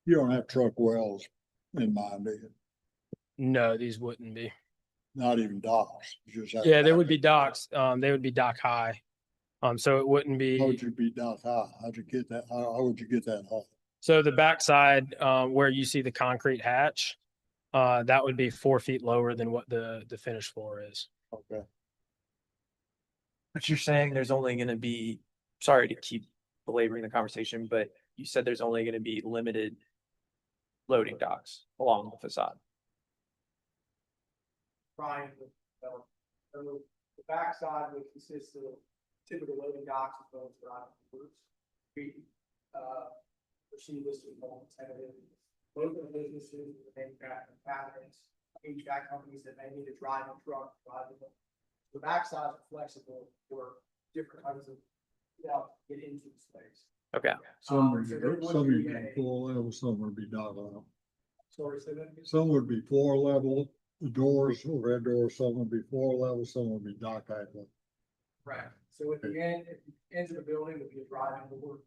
You don't have truck wells in mind, do you? No, these wouldn't be. Not even docks. You just have Yeah, there would be docks. They would be dock high. So it wouldn't How would be, you be dock high? How'd you get that? How would you get that high? so the backside, where you see the concrete hatch, that would be 4 feet lower than what the finished floor is. Okay. but you're saying there's only gonna be, sorry to keep belaboring the conversation, but you said there's only gonna be limited loading docks along the facade. trying to develop. So the backside would consist of typical loading docks as well as driving routes. We, pursue this with more tentative. Local businesses, the manufacturing cabinets, HVAC companies that may need to drive a truck, the backsides are flexible for different kinds of, get into the space. Okay, Some would So be, there would some would be be a- floor level, some would be dock level. Sorry, say that again? Some would be floor level, the doors, overhead doors, some would be floor level, some would be dock height level. Right, so at the ends of the building would be a driving door.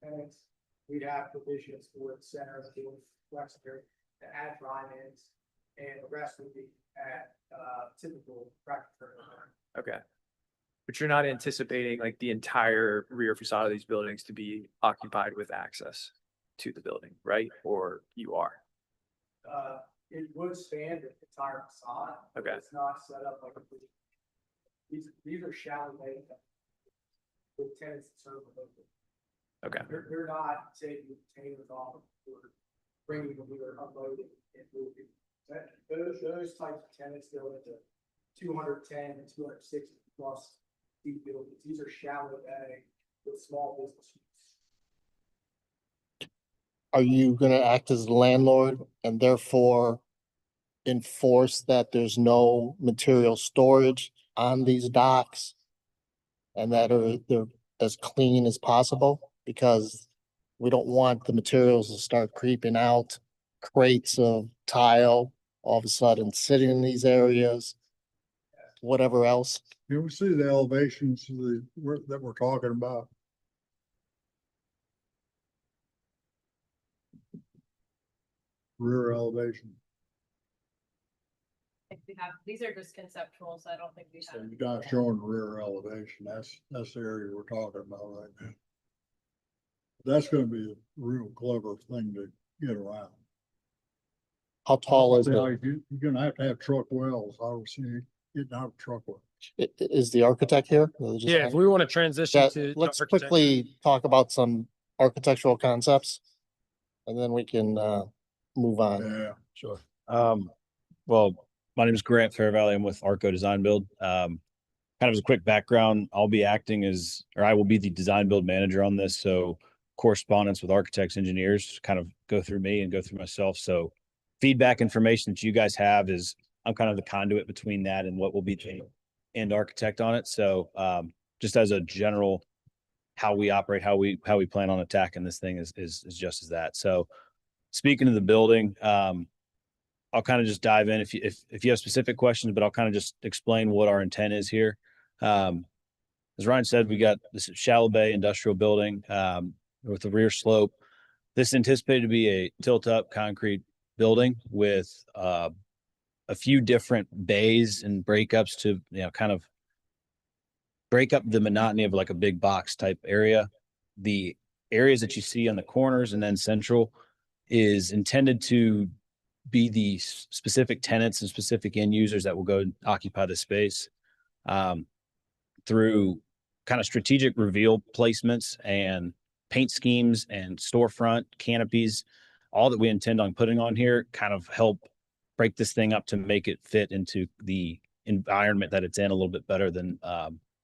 Tenants, we'd have provisions for the center of the building, flexible to add drive-ins. And the rest would be at, typical tractor trailer. okay. But you're not anticipating like the entire rear facade of these buildings to be occupied with access to the building, right? Or you are? It would span the entire facade. but Okay. It's not set up like these are shallow bay. With tenants that serve the building. Okay, They're not taking containers off or bringing them here, unloading and moving. Those types of tenants go into 210 and 260 plus deep buildings. These are shallow bay with small business use. Are you gonna act as the landlord and therefore enforce that there's no material storage on these docks? And that they're as clean as possible, because we don't want the materials to start creeping out. Crates of tile all of a sudden sitting in these areas, whatever else. Can we see the elevations of that we're talking about? Rear elevation. These are just conceptual, so I don't think we So you're not showing the rear elevation. That's the area we're talking about right now. That's gonna be a real clever thing to get around. How tall is Yeah, it? you're gonna have to have truck wells. I was seeing, getting out of truck wells. Is the architect here? Or just- Yeah, if we want to transition Yeah, to. let's architecture- quickly talk about some architectural concepts. And then we can move on. Yeah. Sure. Well, my name is Grant Fairvalley. I'm with Arco Design Build. Kind of as a quick background, I'll be acting as, or I will be the design build manager on this. So correspondence with architects, engineers kind of go through me and go through myself. So feedback information that you guys have is I'm kind of the conduit between that and what will be the end architect on it. So just as a general, how we operate, how we plan on attacking this thing is just as that. So speaking of the building, I'll kind of just dive in if you have specific questions, but I'll kind of just explain what our intent is here. As Ryan said, we got this shallow bay industrial building with a rear slope. This is anticipated to be a tilt-up concrete building with a few different bays and breakups to kind of break up the monotony of like a big box type area. The areas that you see on the corners and then central is intended to be the specific tenants and specific end users that will go occupy the space through kind of strategic reveal placements and paint schemes and storefront canopies. All that we intend on putting on here kind of help break this thing up to make it fit into the environment that it's in a little bit better than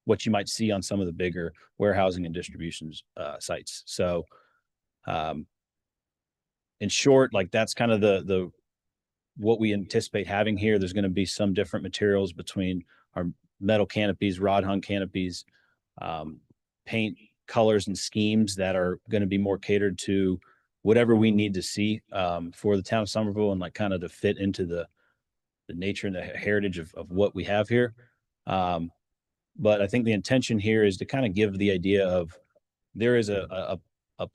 what you might see on some of the bigger warehousing and distribution sites. So in short, like that's kind of the what we anticipate having here. There's going to be some different materials between our metal canopies, rod hung canopies, paint colors and schemes that are going to be more catered to whatever we need to see for the town of Somerville and like kind of to fit into the nature and the heritage of what we have here. But I think the intention here is to kind of give the idea of there is a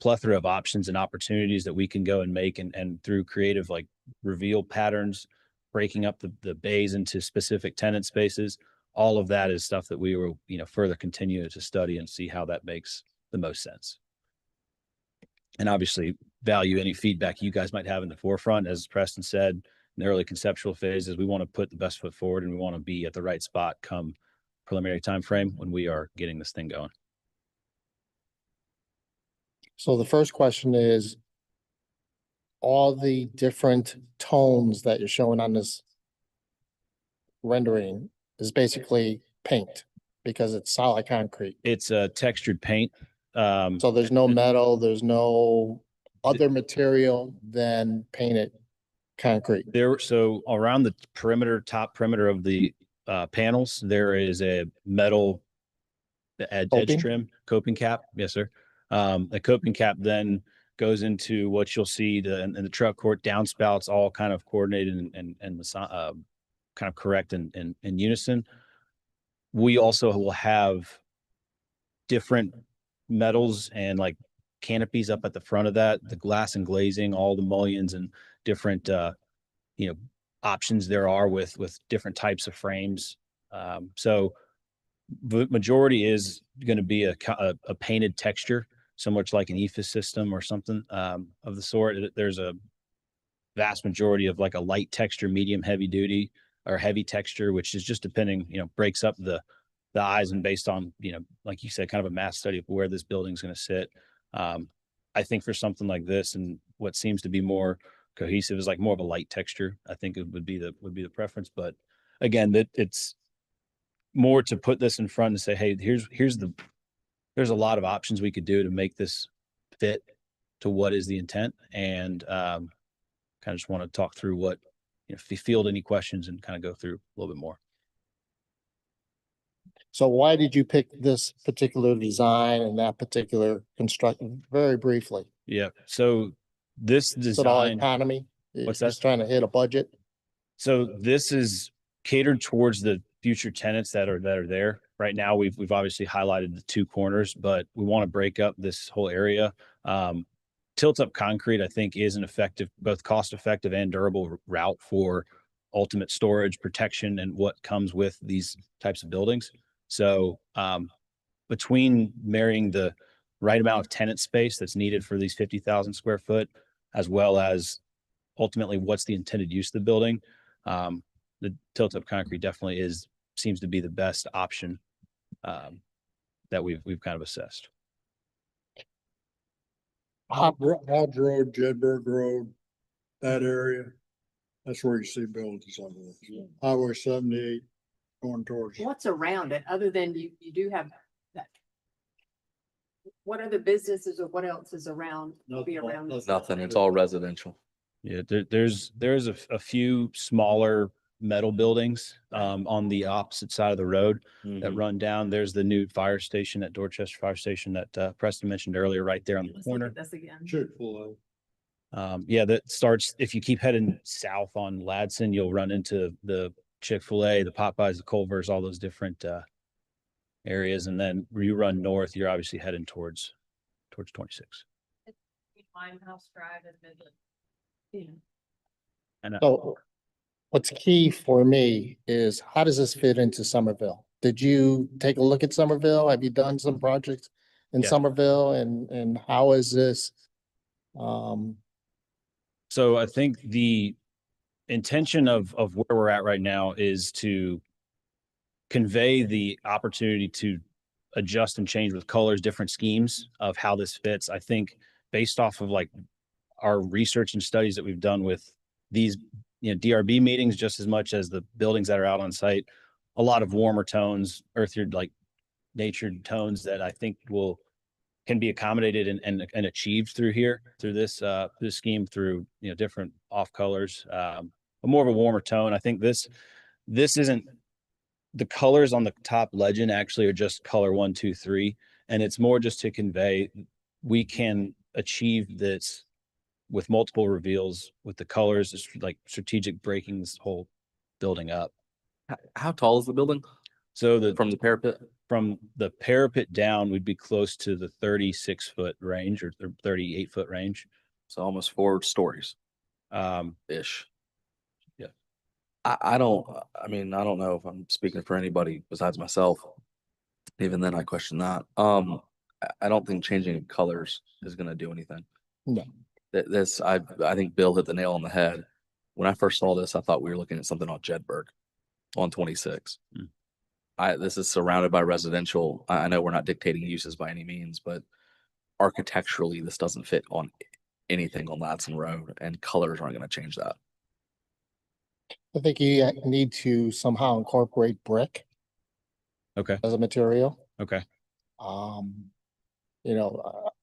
plethora of options and opportunities that we can go and make and through creative like reveal patterns, breaking up the bays into specific tenant spaces. All of that is stuff that we will, further continue to study and see how that makes the most sense. And obviously value any feedback you guys might have in the forefront. As Preston said, in the early conceptual phases, we want to put the best foot forward and we want to be at the right spot come preliminary time frame when we are getting this thing going. So the first question is, all the different tones that you're showing on this rendering is basically paint because it's solid concrete. It's a textured paint. So there's no metal, there's no other material than painted concrete. So around the top perimeter of the panels, there is a metal edge Coping? trim coping cap. Yes, sir. The coping cap then goes into what you'll see in the truck court downspouts, all kind of coordinated and kind of correct in unison. We also will have different metals and like canopies up at the front of that, the glass and glazing, all the mullions and different options there are with different types of frames. So the majority is going to be a painted texture, similar to like an EFIS system or something of the sort. There's a vast majority of like a light texture, medium, heavy duty, or heavy texture, which is just depending, breaks up the eyes and based on, like you said, kind of a mass study of where this building's going to sit. I think for something like this and what seems to be more cohesive is like more of a light texture. I think it would be the preference, but again, that it's more to put this in front and say, hey, there's a lot of options we could do to make this fit to what is the intent. And kind of just want to talk through what, if you field any questions and kind of go through a little bit more. So why did you pick this particular design and that particular construction? Very briefly. Yeah. So this Is it all design, economy? What's Just that? trying to hit a budget? so this is catered towards the future tenants that are there. Right now, we've obviously highlighted the two corners, but we want to break up this whole area. Tilt up concrete, I think, is an effective, both cost effective and durable route for ultimate storage, protection, and what comes with these types of buildings. So between marrying the right amount of tenant space that's needed for these 50,000 square foot, as well as ultimately what's the intended use of the building, the tilt up concrete definitely seems to be the best option that we've kind of assessed. Hobbs Road, Jedburgh Road, that area. That's where you see buildings like this. Highway 78 going towards. What's around it, other than you do have that? What other businesses or what else is around, will be around this? Nothing. It's all residential. Yeah, there's a few smaller metal buildings on the opposite side of the road that Mhm. run down. There's the new fire station at Dorchester Fire Station that Preston mentioned earlier, right there on the Let's look corner. at this again. Chick-fil-A. Yeah, that starts, if you keep heading south on Ladson, you'll run into the Chick-fil-A, the Popeyes, the Culver's, all those different areas. And then where you run north, you're obviously heading towards 26. Limehouse Drive in Midland. Yeah. And So what's key for me is how does this fit into Somerville? Did you take a look at Somerville? Have you done some projects in Yeah. Somerville and how is this? So I think the intention of where we're at right now is to convey the opportunity to adjust and change with colors, different schemes of how this fits. I think based off of like our research and studies that we've done with these, DRB meetings, just as much as the buildings that are out on site, a lot of warmer tones, earthier, like natured tones that I think can be accommodated and achieved through here, through this scheme, through, different off colors, more of a warmer tone. I think this isn't, the colors on the top legend actually are just color 1, 2, 3. And it's more just to convey, we can achieve this with multiple reveals with the colors, it's like strategic breaking this whole building up. How tall is the building So from the parapet? from the parapet down, we'd be close to the 36-foot range or 38-foot range. So almost 4 stories ish. Yeah. I don't know if I'm speaking for anybody besides myself. Even then I question that. I don't think changing colors is gonna do anything. No. I think Bill hit the nail on the head. When I first saw this, I thought we were looking at something on Jedburgh on 26. This is surrounded by residential. I know we're not dictating uses by any means, but architecturally, this doesn't fit on anything on Ladson Road, and colors aren't going to change that. I think you need to somehow incorporate brick Okay. as a material. Okay.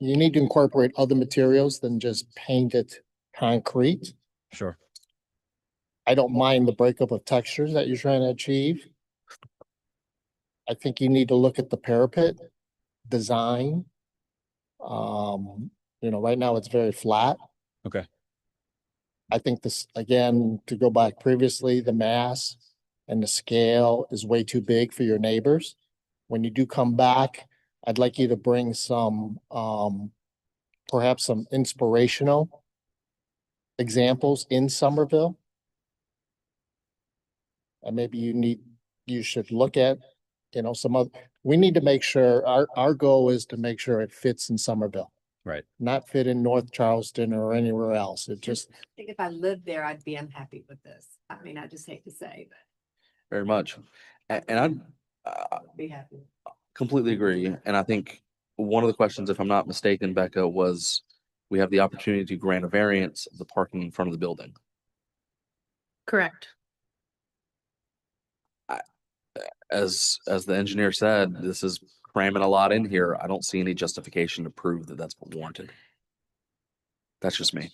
You need to incorporate other materials than just painted concrete. Sure. I don't mind the breakup of textures that you're trying to achieve. I think you need to look at the parapet design. Right now it's very flat. Okay. I think this, again, to go back previously, the mass and the scale is way too big for your neighbors. When you do come back, I'd like you to bring some, perhaps some inspirational examples in Somerville. And maybe you should look at, we need to make sure, our goal is to make sure it fits in Somerville. Right. Not fit in North Charleston or anywhere else. It just, I think if I lived there, I'd be unhappy with this. I mean, I just hate to say, Very much. And but be happy. completely agree. And I think one of the questions, if I'm not mistaken, Becca, was we have the opportunity to grant a variance of the parking in front of the building. Correct. As the engineer said, this is cramming a lot in here. I don't see any justification to prove that that's warranted. That's just me.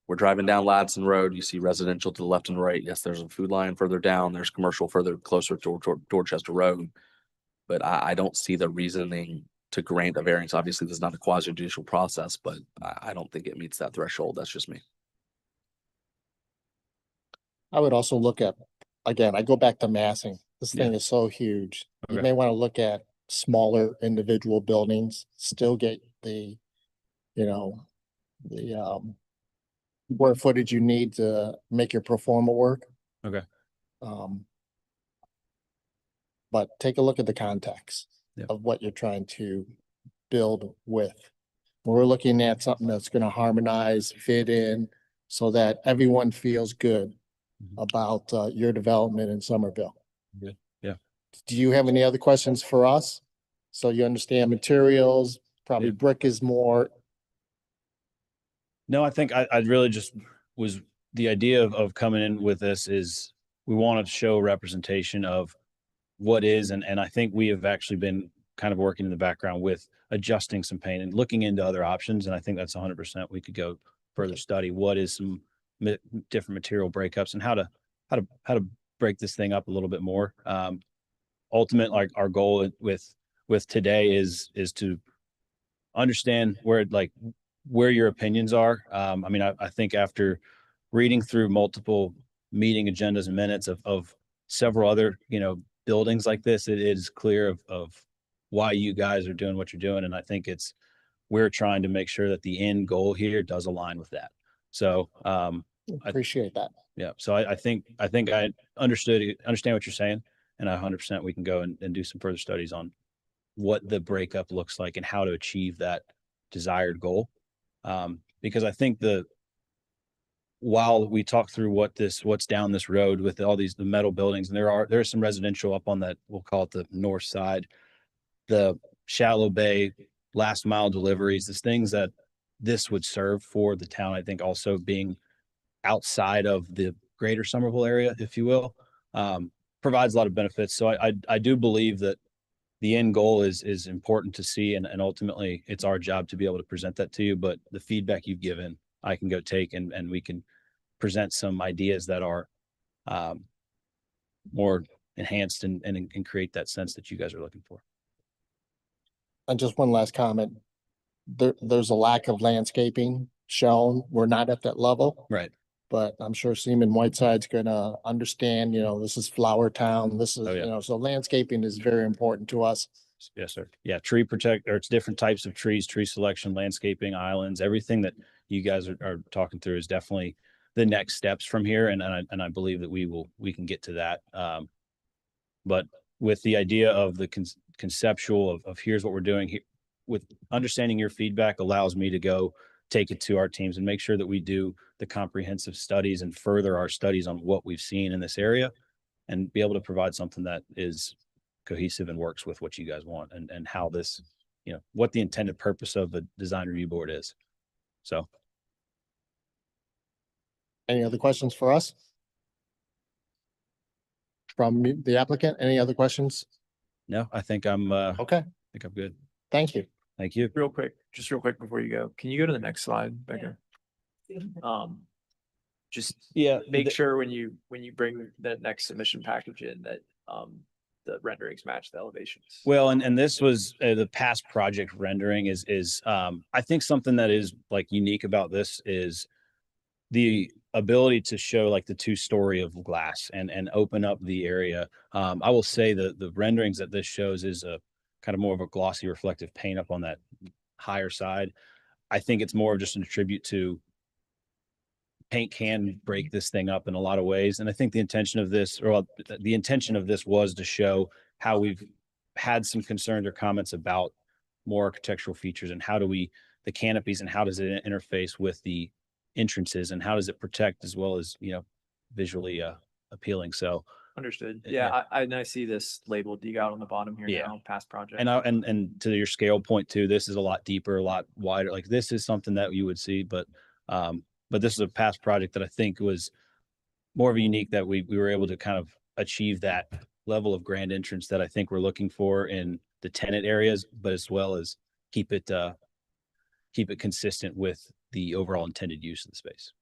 We're driving down Ladson Road. You see residential to the left and right. Yes, there's a food line further down. There's commercial further closer to Dorchester Road. But I don't see the reasoning to grant a variance. Obviously, this is not a quasi judicial process, but I don't think it meets that threshold. That's just me. I would also look at, again, I go back to massing. This Yeah. thing is so huge. You Okay. may want to look at smaller individual buildings, still get the square footage you need to make your pro forma work. Okay. But take a look at the context Yeah. of what you're trying to build with. We're looking at something that's going to harmonize, fit in, so that everyone feels good Mhm. about your development in Somerville. Good. Yeah. Do you have any other questions for us? So you understand materials, probably brick is more. No, I think I really just was the idea of coming in with this is we want to show representation of what is, and I think we have actually been kind of working in the background with adjusting some paint and looking into other options. And I think that's 100%. We could go further study what is some different material breakups and how to break this thing up a little bit more. Ultimate, like our goal with today is to understand where your opinions are. I mean, I think after reading through multiple meeting agendas and minutes of several other, buildings like this, it is clear of why you guys are doing what you're doing. And I think we're trying to make sure that the end goal here does align with that. So, Appreciate that. yeah. So I think I understand what you're saying, and 100% we can go and do some further studies on what the breakup looks like and how to achieve that desired goal. Because I think while we talk through what's down this road with all the metal buildings, and there's some residential up on that, we'll call it the north side, the shallow bay, last mile deliveries, the things that this would serve for the town, I think also being outside of the greater Somerville area, if you will, provides a lot of benefits. So I do believe that the end goal is important to see, and ultimately it's our job to be able to present that to you. But the feedback you've given, I can go take and we can present some ideas that are more enhanced and create that sense that you guys are looking for. And just one last comment. There's a lack of landscaping shown. We're not at that level. Right. But I'm sure Seaman Whiteside's gonna understand, this is Flower Town. This is, Oh, yeah. So landscaping is very important to us. Yes, sir. Yeah. Tree protect, or it's different types of trees, tree selection, landscaping, islands, everything that you guys are talking through is definitely the next steps from here. And I believe that we can get to that. But with the idea of the conceptual of here's what we're doing here, with understanding your feedback allows me to go take it to our teams and make sure that we do the comprehensive studies and further our studies on what we've seen in this area and be able to provide something that is cohesive and works with what you guys want and how this, what the intended purpose of the design review board is. So. Any other questions for us? From the applicant, any other questions? No, I think I'm Okay, good. thank you. Thank you. Real quick before you go, can you go to the next slide, Becca? Just Yeah. make sure when you bring the next submission package in that the renderings match the elevations. Well, and this was the past project rendering is I think something that is like unique about this is the ability to show like the 2-story of glass and open up the area. I will say that the renderings that this shows is a kind of more of a glossy reflective paint up on that higher side. I think it's more of just a tribute to paint can break this thing up in a lot of ways. And I think the intention of this was to show how we've had some concerns or comments about more architectural features and the canopies and how does it interface with the entrances and how does it protect as well as, visually appealing. So Understood. Yeah. I see this labeled you got on the bottom here Yeah. now, past project. and to your scale point too, this is a lot deeper, a lot wider. Like this is something that you would see, but this is a past project that I think was more of a unique that we were able to kind of achieve that level of grand entrance that I think we're looking for in the tenant areas, but as well as keep it consistent with the overall intended use of the space.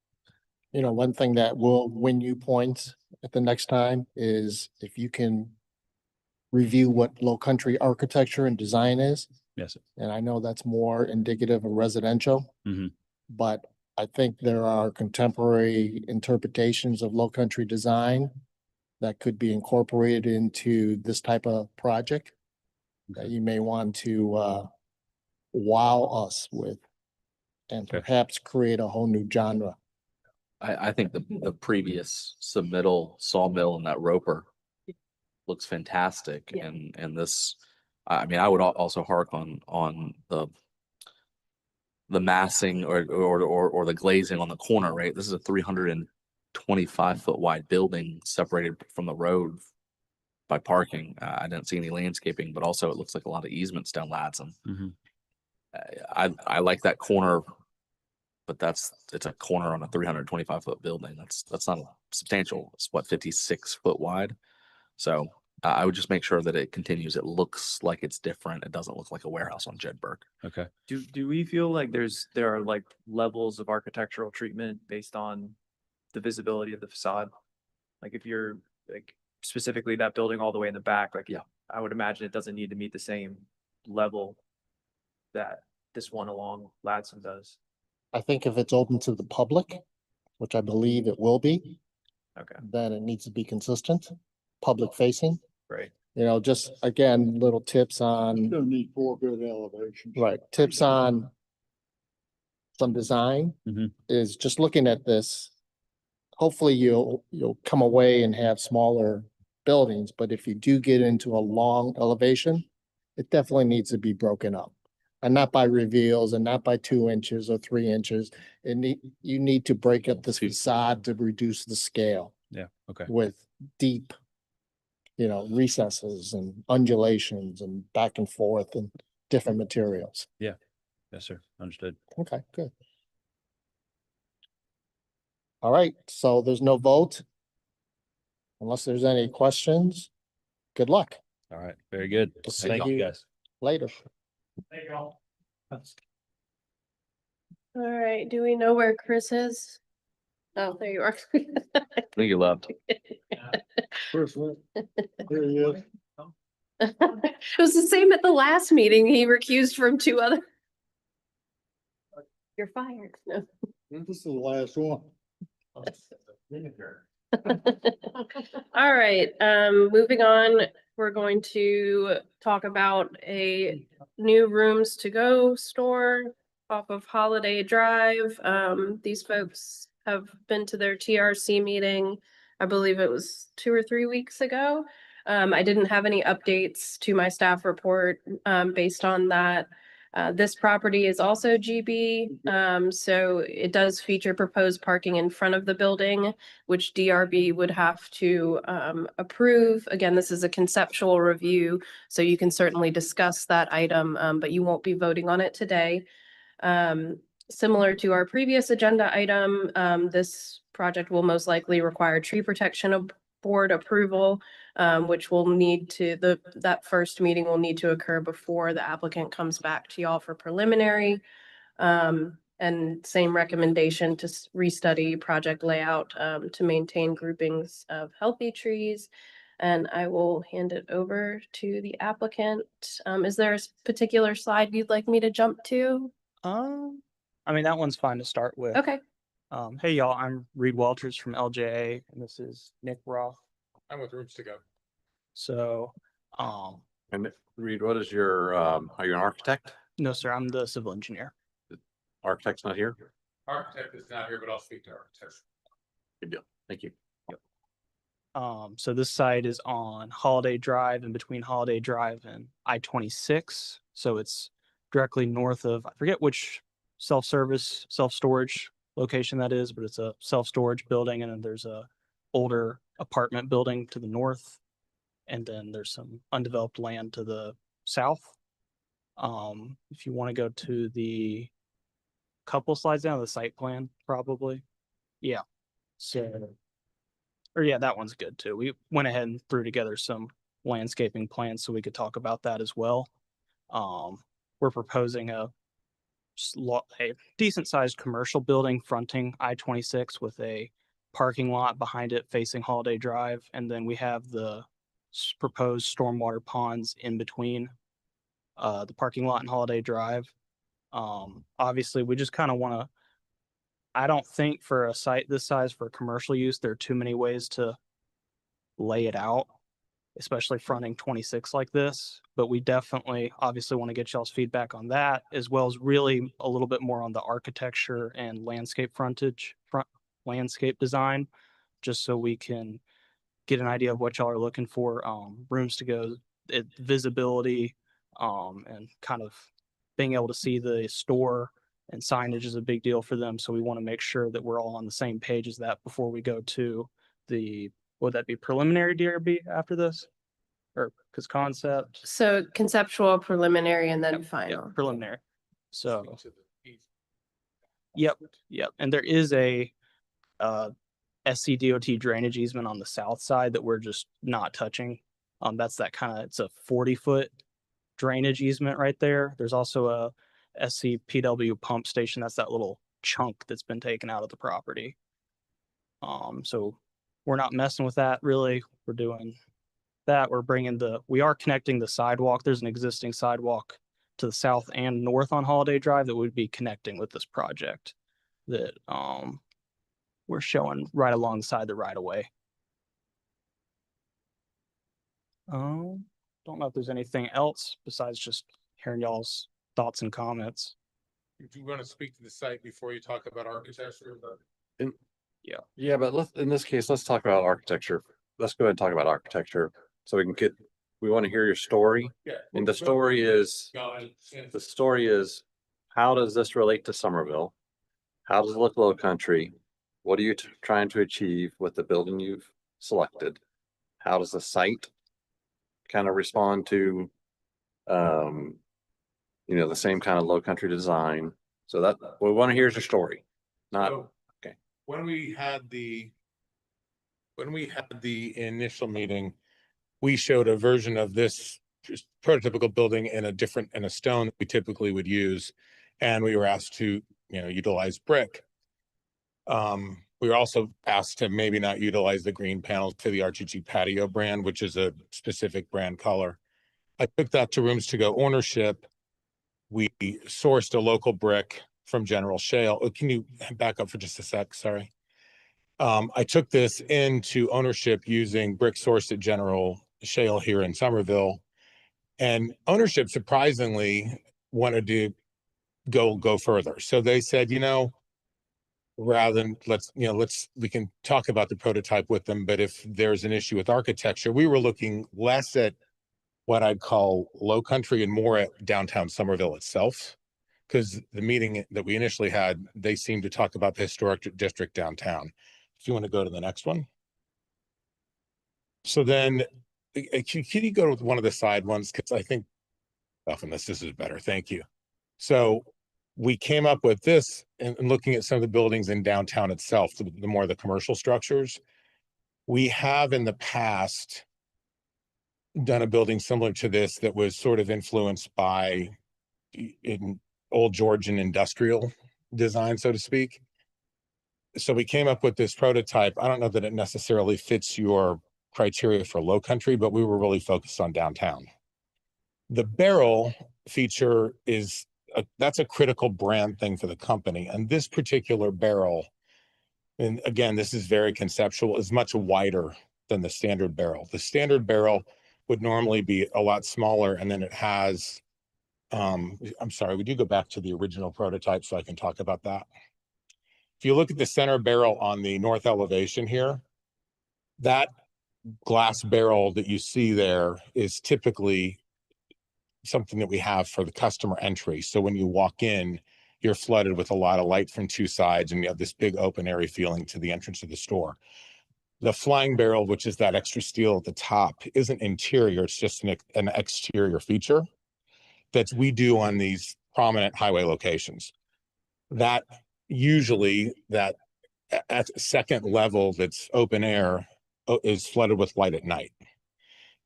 One thing that will win you points at the next time is if you can review what Low Country architecture and design is. Yes, sir. And I know that's more indicative of residential. Mhm. But I think there are contemporary interpretations of Low Country design that could be incorporated into this type of project that you may want to wow us with and Okay. perhaps create a whole new genre. I think the previous submittal sawmill and that roper looks fantastic. Yeah. And this, I mean, I would also hark on the massing or the glazing on the corner, right? This is a 325-foot wide building separated from the road by parking. I didn't see any landscaping, but also it looks like a lot of easements down Ladson. Mhm. I like that corner but it's a corner on a 325-foot building. That's not a substantial, it's what, 56-foot wide? So I would just make sure that it continues. It looks like it's different. It doesn't look like a warehouse on Jedburgh. Okay. Do we feel like there are like levels of architectural treatment based on the visibility of the facade? Like if you're like specifically that building all the way in the back, like, Yeah. I would imagine it doesn't need to meet the same level that this one along Ladson does. I think if it's open to the public, which I believe it will be, Okay, then it needs to be consistent, public facing. great. You know, just again, little tips on, Gonna need 4 good elevations. right, tips on some design Mhm. is just looking at this. Hopefully you'll come away and have smaller buildings, but if you do get into a long elevation, it definitely needs to be broken up. And not by reveals and not by 2 inches or 3 inches. You need to break up the facade to reduce the scale Yeah. Okay. with deep, recesses and undulations and back and forth and different materials. Yes, sir. Understood. Okay, good. All right, so there's no vote. Unless there's any questions, good luck All right. Very good. We'll see Thank you, you. guys. later. Thank you all. All right, do we know where Chris is? Oh, there you are. I think you left. First one. Here he is. It was the same at the last meeting. He recused from 2 other. You're fired. No. This is the last one. All right, moving on, we're going to talk about a new rooms to go store off of Holiday Drive. These folks have been to their TRC meeting. I believe it was 2 or 3 weeks ago. I didn't have any updates to my staff report, based on that. This property is also GB, so it does feature proposed parking in front of the building, which DRB would have to approve. Again, this is a conceptual review, so you can certainly discuss that item, but you won't be voting on it today. Similar to our previous agenda item, this project will most likely require tree protection board approval, which will need to, that first meeting will need to occur before the applicant comes back to y'all for preliminary. And same recommendation to restudy project layout, to maintain groupings of healthy trees. And I will hand it over to the applicant. Is there a particular slide you'd like me to jump to? I mean, that one's fine to start with. Okay. Hey y'all, I'm Reed Walters from LJA, and this is Nick Roth. I'm with Rooms to Go. So, And Reed, what is your, are you an architect? no, sir, I'm the civil engineer. Architect's not here? Architect is not here, but I'll speak to architects. Good deal. Thank you. So this site is on Holiday Drive, in between Holiday Drive and I-26. So it's directly north of, I forget which self-storage location that is, but it's a self-storage building, and then there's a older apartment building to the north, and then there's some undeveloped land to the south. If you want to go to the couple slides down, the site plan, probably. Yeah. So, or yeah, that one's good too. We went ahead and threw together some landscaping plans so we could talk about that as well. We're proposing a decent sized commercial building fronting I-26 with a parking lot behind it facing Holiday Drive. And then we have the proposed stormwater ponds in between the parking lot and Holiday Drive. Obviously, we just kind of want to, I don't think for a site this size for commercial use, there are too many ways to lay it out, especially fronting 26 like this. But we definitely obviously want to get y'all's feedback on that, as well as really a little bit more on the architecture and landscape landscape design, just so we can get an idea of what y'all are looking for. Rooms to go, visibility, and kind of being able to see the store and signage is a big deal for them. So we want to make sure that we're all on the same page as that before we go to the, would that be preliminary DRB after this? Or because concept? So conceptual, preliminary, and then Yeah, final. preliminary. So, Yep, yep. And there is a SCDOT drainage easement on the south side that we're just not touching. That's that kind of, it's a 40-foot drainage easement right there. There's also a SCPW pump station. That's that little chunk that's been taken out of the property. So we're not messing with that really. We're doing that. We are connecting the sidewalk. There's an existing sidewalk to the south and north on Holiday Drive that would be connecting with this project that we're showing right alongside the right of way. Don't know if there's anything else besides just hearing y'all's thoughts and comments. Do you want to speak to the site before you talk about architecture? Yeah, but in this case, let's talk about architecture. Let's go ahead and talk about architecture so we want to hear your story. Yeah. And the story is, how does this relate to Somerville? How does it look low country? What are you trying to achieve with the building you've selected? How does the site kind of respond to, the same kind of low country design? So that what we want to hear is your story, not, So, okay. When we had the initial meeting, we showed a version of this just prototypical building in a stone that we typically would use. And we were asked to, utilize brick. We were also asked to maybe not utilize the green panels for the RGG patio brand, which is a specific brand color. I took that to Rooms To Go ownership. We sourced a local brick from General Shale. Oh, can you back up for just a sec? Sorry. I took this into ownership using brick sourced at General Shale here in Somerville, and ownership surprisingly wanted to go further. So they said, rather than we can talk about the prototype with them, but if there's an issue with architecture, we were looking less at what I'd call low country and more at downtown Somerville itself. Because the meeting that we initially had, they seemed to talk about the historic district downtown. If you want to go to the next one. So then, can you go with one of the side ones? Because I think often this is better. Thank you. So we came up with this and looking at some of the buildings in downtown itself, the more the commercial structures. We have in the past done a building similar to this that was sort of influenced by in old Georgian industrial design, so to speak. So we came up with this prototype. I don't know that it necessarily fits your criteria for low country, but we were really focused on downtown. The barrel feature that's a critical brand thing for the company. And this particular barrel, and again, this is very conceptual, is much wider than the standard barrel. The standard barrel would normally be a lot smaller, and then it has, I'm sorry, would you go back to the original prototype so I can talk about that? If you look at the center barrel on the north elevation here, that glass barrel that you see there is typically something that we have for the customer entry. So when you walk in, you're flooded with a lot of light from two sides, and you have this big open area feeling to the entrance of the store. The flying barrel, which is that extra steel at the top, isn't interior. It's just an exterior feature that we do on these prominent highway locations. That usually that at second level that's open air is flooded with light at night.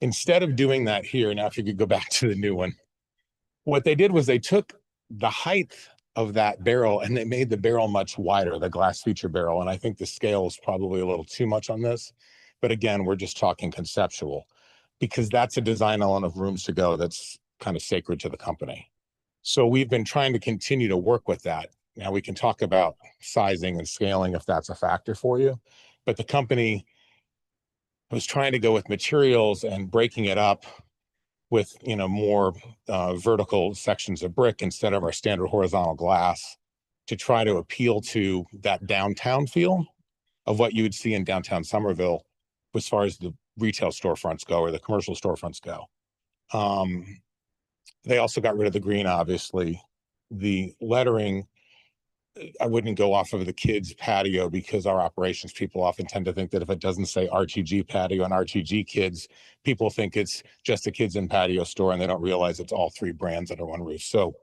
Instead of doing that here, now if you could go back to the new one, what they did was they took the height of that barrel and they made the barrel much wider, the glass feature barrel. And I think the scale is probably a little too much on this. But again, we're just talking conceptual because that's a design element of Rooms To Go that's kind of sacred to the company. So we've been trying to continue to work with that. Now we can talk about sizing and scaling if that's a factor for you, but the company was trying to go with materials and breaking it up with, more vertical sections of brick instead of our standard horizontal glass to try to appeal to that downtown feel of what you would see in downtown Somerville as far as the retail storefronts go or the commercial storefronts go. They also got rid of the green, obviously. The lettering, I wouldn't go off of the kids patio because our operations people often tend to think that if it doesn't say RTG patio and RTG kids, people think it's just a kids and patio store and they don't realize it's all three brands under one roof. So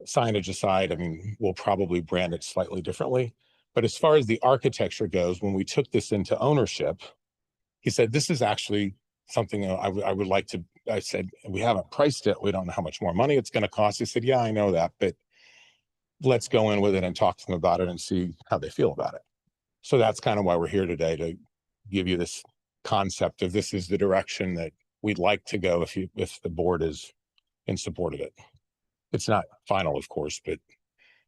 signage aside, I mean, we'll probably brand it slightly differently. But as far as the architecture goes, when we took this into ownership, he said, this is actually something I would like to, I said, we haven't priced it. We don't know how much more money it's going to cost. He said, yeah, I know that, but let's go in with it and talk to them about it and see how they feel about it. So that's kind of why we're here today, to give you this concept of this is the direction that we'd like to go if the board is in support of it. It's not final, of course, but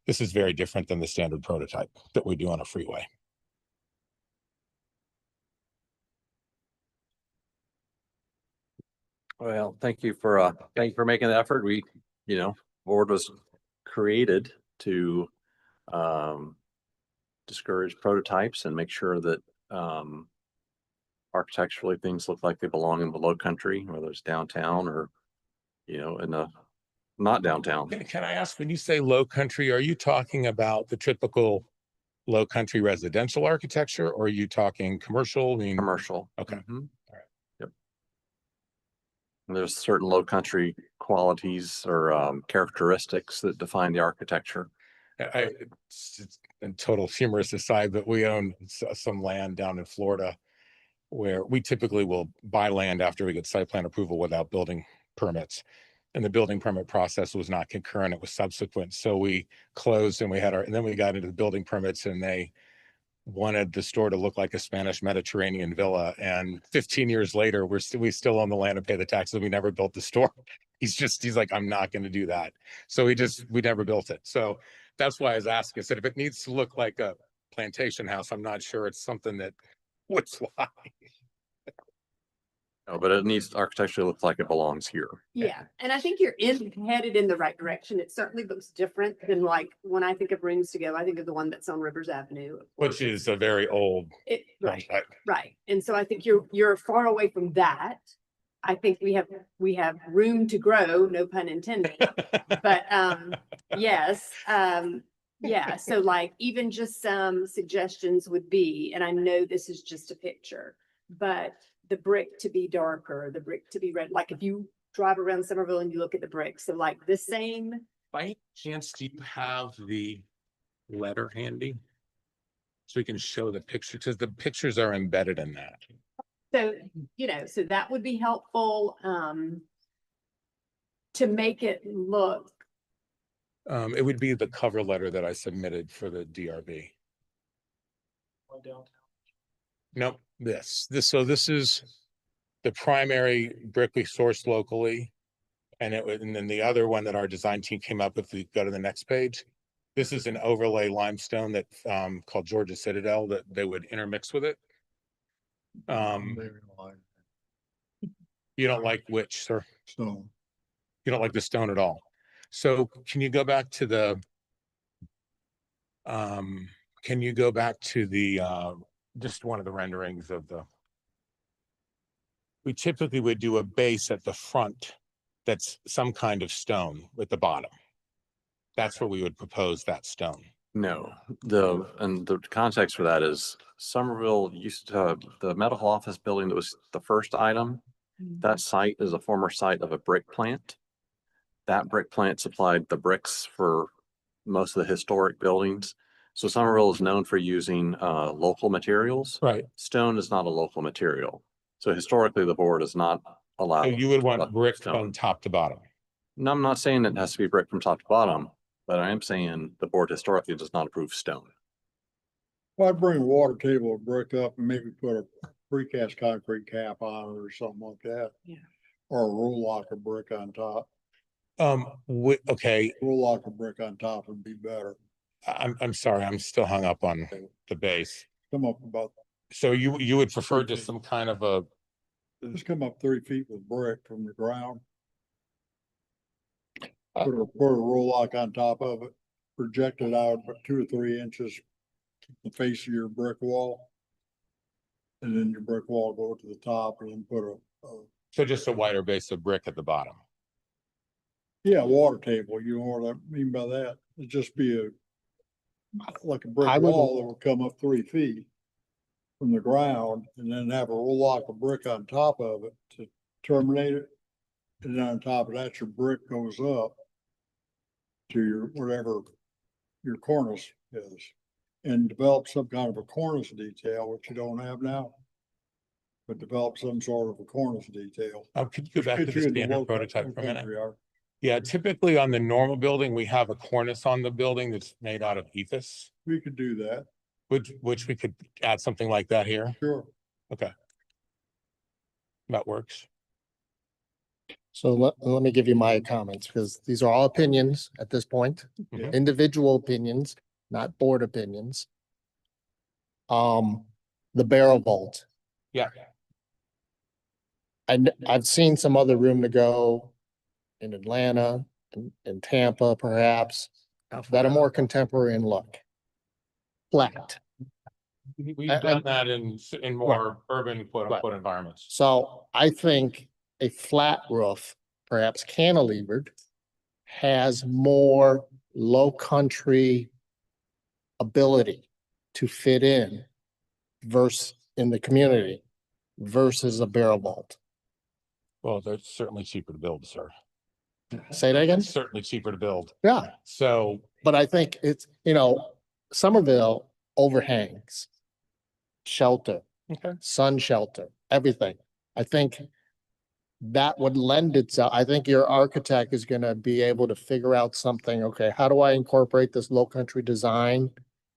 this is very different than the standard prototype that we do on a freeway. Well, thank you for making the effort. We, board was created to discourage prototypes and make sure that architecturally things look like they belong in the low country, whether it's downtown or, in the not downtown. Can I ask, when you say low country, are you talking about the typical low country residential architecture, or are you talking commercial? I mean, Commercial. okay. Mhm. Yep. And there's certain low country qualities or characteristics that define the architecture. It's a total humorous aside, but we own some land down in Florida where we typically will buy land after we get site plan approval without building permits. And the building permit process was not concurrent, it was subsequent. So we closed and and then we got into the building permits, and they wanted the store to look like a Spanish Mediterranean villa. And 15 years later, we still own the land and pay the taxes. We never built the store. He's like, I'm not going to do that. So we never built it. So that's why I was asking. I said, if it needs to look like a plantation house, I'm not sure it's something that would fly. No, but it needs architecture to look like it belongs here. Yeah, and I think you're headed in the right direction. It certainly looks different than, like, when I think of rooms to go, I think of the one that's on Rivers Avenue. Which is a very old. Right, right. And so I think you're far away from that. I think we have room to grow, no pun intended. But yes, yeah. So, like, even just some suggestions would be, and I know this is just a picture, but the brick to be darker, the brick to be red. Like, if you drive around Somerville and you look at the bricks, so like the same. By any chance, do you have the letter handy? So we can show the picture, because the pictures are embedded in that. So, so that would be helpful to make it look. It would be the cover letter that I submitted for the DRB. Nope, so this is the primary brick we sourced locally. And then the other one that our design team came up with, go to the next page. This is an overlay limestone that called Georgia Citadel that they would intermix with it. You don't like which, sir? Stone. You don't like the stone at all. So can you go back to the just one of the renderings of we typically would do a base at the front that's some kind of stone with the bottom. That's where we would propose that stone. No, the context for that is Somerville used to, the medical office building that was the first item. That site is a former site of a brick plant. That brick plant supplied the bricks for most of the historic buildings. So Somerville is known for using local materials. Right. Stone is not a local material. So historically, the board is not allowed. So you would want brick stone from top to bottom. No, I'm not saying it has to be brick from top to bottom, but I am saying the board historically does not approve stone. Well, I'd bring a water table of brick up and maybe put a precast concrete cap on it or something like that. Yeah. Or a roll lock of brick on top. Okay. Roll lock of brick on top would be better. I'm sorry, I'm still hung up on the base. Come up about. So you would prefer just some kind of Just come up 3 feet with brick from the ground. Put a roll lock on top of it, project it out about 2 or 3 inches the face of your brick wall. And then your brick wall go to the top and then put so just a wider base of brick at the bottom. Yeah, water table, you know what I mean by that? It'd just be like a brick wall that would come up 3 feet from the ground and then have a roll lock of brick on top of it to terminate it. And then on top of that, your brick goes up. to your, whatever your cornice is. And develop some kind of a cornice detail, which you don't have now. But develop some sort of a cornice detail. Could you go back to Get the you into standard low prototype for a minute? country art. Yeah, typically on the normal building, we have a cornice on the building that's made out of ethos, We could do that, which we could add something like that here. sure. Okay. That works. So let me give you my comments, because these are all opinions at this point, Mhm. individual opinions, not board opinions. The barrel vault. Yeah. And I've seen some other room to go in Atlanta, in Tampa perhaps, that are more contemporary in look. Flat. We've I- done that in more urban quote unquote environments. So I think a flat roof, perhaps cantilevered, has more low country ability to fit in versus in the community versus a barrel vault. Well, they're certainly cheaper to build, sir. Say that again? Certainly cheaper to build. Yeah, So but I think it's, Somerville overhangs, shelter, okay. sun shelter, everything. I think that would lend itself. I think your architect is gonna be able to figure out something, okay, how do I incorporate this low country design?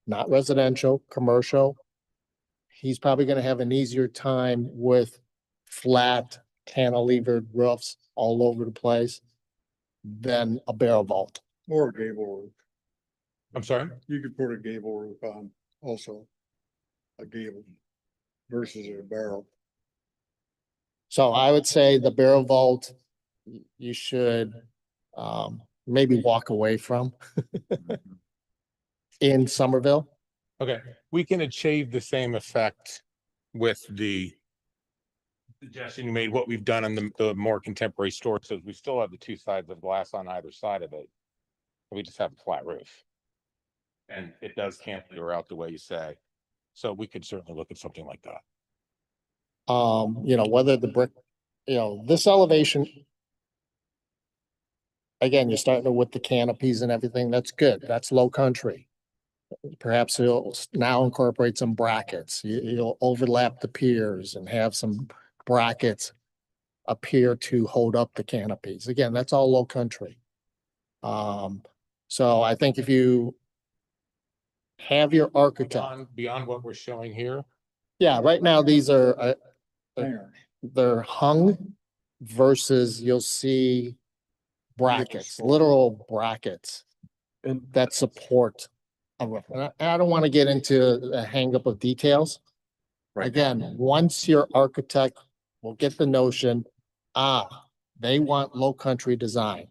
Not residential, commercial. He's probably gonna have an easier time with flat cantilevered roofs all over the place than a barrel vault. Or a gable roof. I'm sorry. You could put a gable roof on also. A gable versus a barrel. So I would say the barrel vault, you should maybe walk away from in Somerville. Okay, we can achieve the same effect with the suggestion you made, what we've done in the more contemporary stores, so we still have the two sides of glass on either side of it. We just have a flat roof. And it does cantilever out the way you say. So we could certainly look at something like that. Whether the brick, this elevation. Again, you're starting with the canopies and everything. That's good. That's low country. Perhaps you'll now incorporate some brackets. You'll overlap the piers and have some brackets appear to hold up the canopies. Again, that's all low country. So I think if you have your architect, Beyond what we're showing here. yeah, right now these are, Hangers. they're hung versus you'll see brackets, literal brackets And that support a roof. And I don't want to get into a hang up of details. Right. Again, once your architect will get the notion, they want low country design.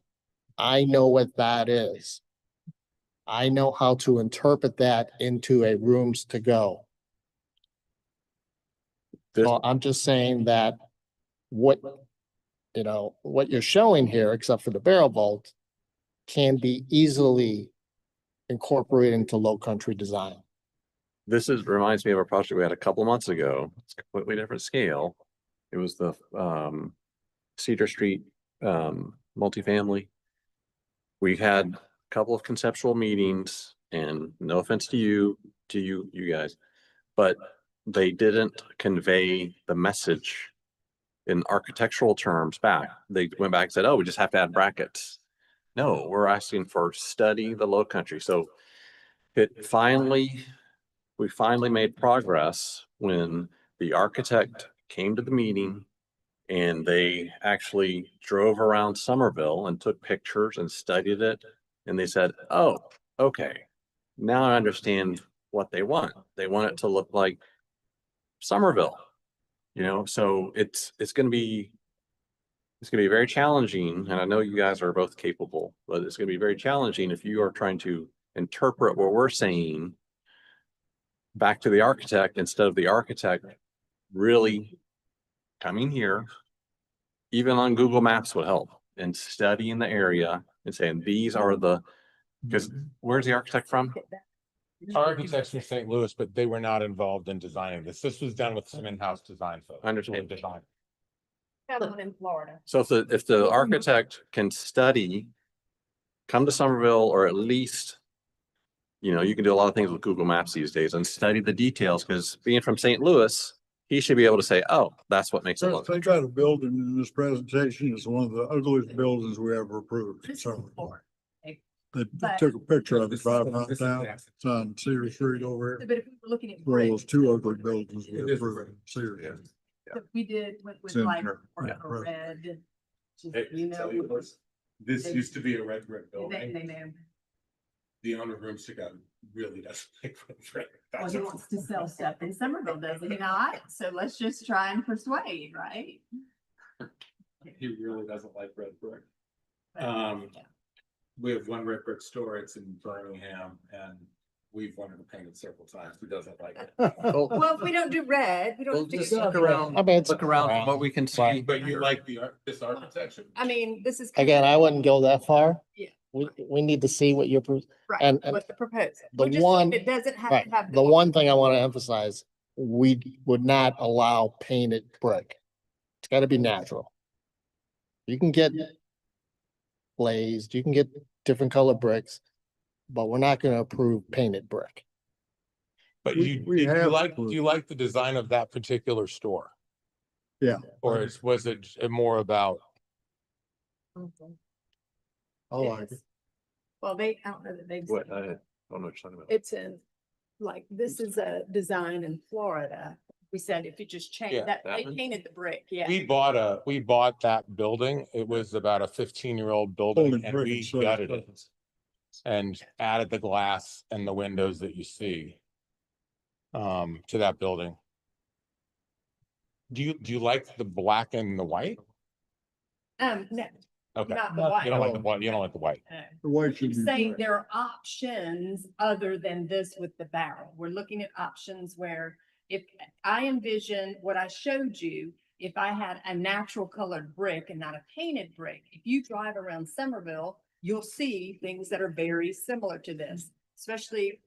I know what that is. I know how to interpret that into a rooms to go. This- So I'm just saying that what you're showing here, except for the barrel vault, can be easily incorporated into low country design. reminds me of a project we had a couple months ago. It's a completely different scale. It was the Cedar Street multifamily. We had a couple of conceptual meetings, and no offense to you guys, but they didn't convey the message in architectural terms back. They went back and said, oh, we just have to add brackets. No, we're asking for study the low country. So we finally made progress when the architect came to the meeting and they actually drove around Somerville and took pictures and studied it. And they said, oh, okay, now I understand what they want. They want it to look like Somerville, so it's going to be very challenging. And I know you guys are both capable, but it's going to be very challenging if you are trying to interpret what we're saying back to the architect instead of the architect really coming here. Even on Google Maps would help, and studying the area and saying, these are because where's the architect from? Architects from St. Louis, but they were not involved in designing this. This was done with some in-house design folks. I understand. Design. I live in Florida. So if the architect can study come to Somerville, or at least, you know, you can do a lot of things with Google Maps these days and study the details, because being from St. Louis, he should be able to say, oh, that's what makes it look. They got a building in this presentation. It's one of the ugliest buildings we ever approved. This is So floor. they But- took a picture of it driving out town. It's on Cedar Street over But here. if we were looking at One of brick, those two ugly buildings we approved. Cedar. Yeah. that we did with It's in like there. or Yeah. a red. just, Hey, You tell know, you what, this they- used to be a red brick they building. know. The owner of Room Stick really doesn't like red brick. Well, That's he a- wants to sell stuff in Somerville, doesn't he not? So let's just try and persuade, right? He really doesn't like red brick. But, Um, yeah. We have one red brick store, it's in Birmingham, and we've wanted to paint it several times, he doesn't like it. Well, if we don't do red, we Well, don't. have to just do look red. around, I mean, it's. look around from what we can see. But you like this architecture? I mean, this is. Again, I wouldn't go that far. Yeah. We need to see what you're, Right, and- what the proposal. the We're just saying one- It doesn't have right, to have. the one thing I want to emphasize, we would not allow painted brick. It's gotta be natural. You can get glazed, you can get different color bricks, but we're not gonna approve painted brick. But We have- do you like the design of that particular store? Yeah. Or was it more about? I like it. Well, I don't know that they've. What, I don't know what you're talking about. It's in, like, this is a design in Florida. We said if you just change Yeah, that, that they one? painted the brick, yeah. We bought that building. It was about a 15-year-old building Holy and brick we and stuff. gutted it. And added the glass and the windows that you see. To that building. Do you like the black and the white? No, Okay, not the white. you don't like the white, you don't like the white. no. The white I'm should be. saying there are options other than this with the barrel. We're looking at options where if I envision what I showed you, if I had a natural colored brick and not a painted brick, if you drive around Somerville, you'll see things that are very similar to this, especially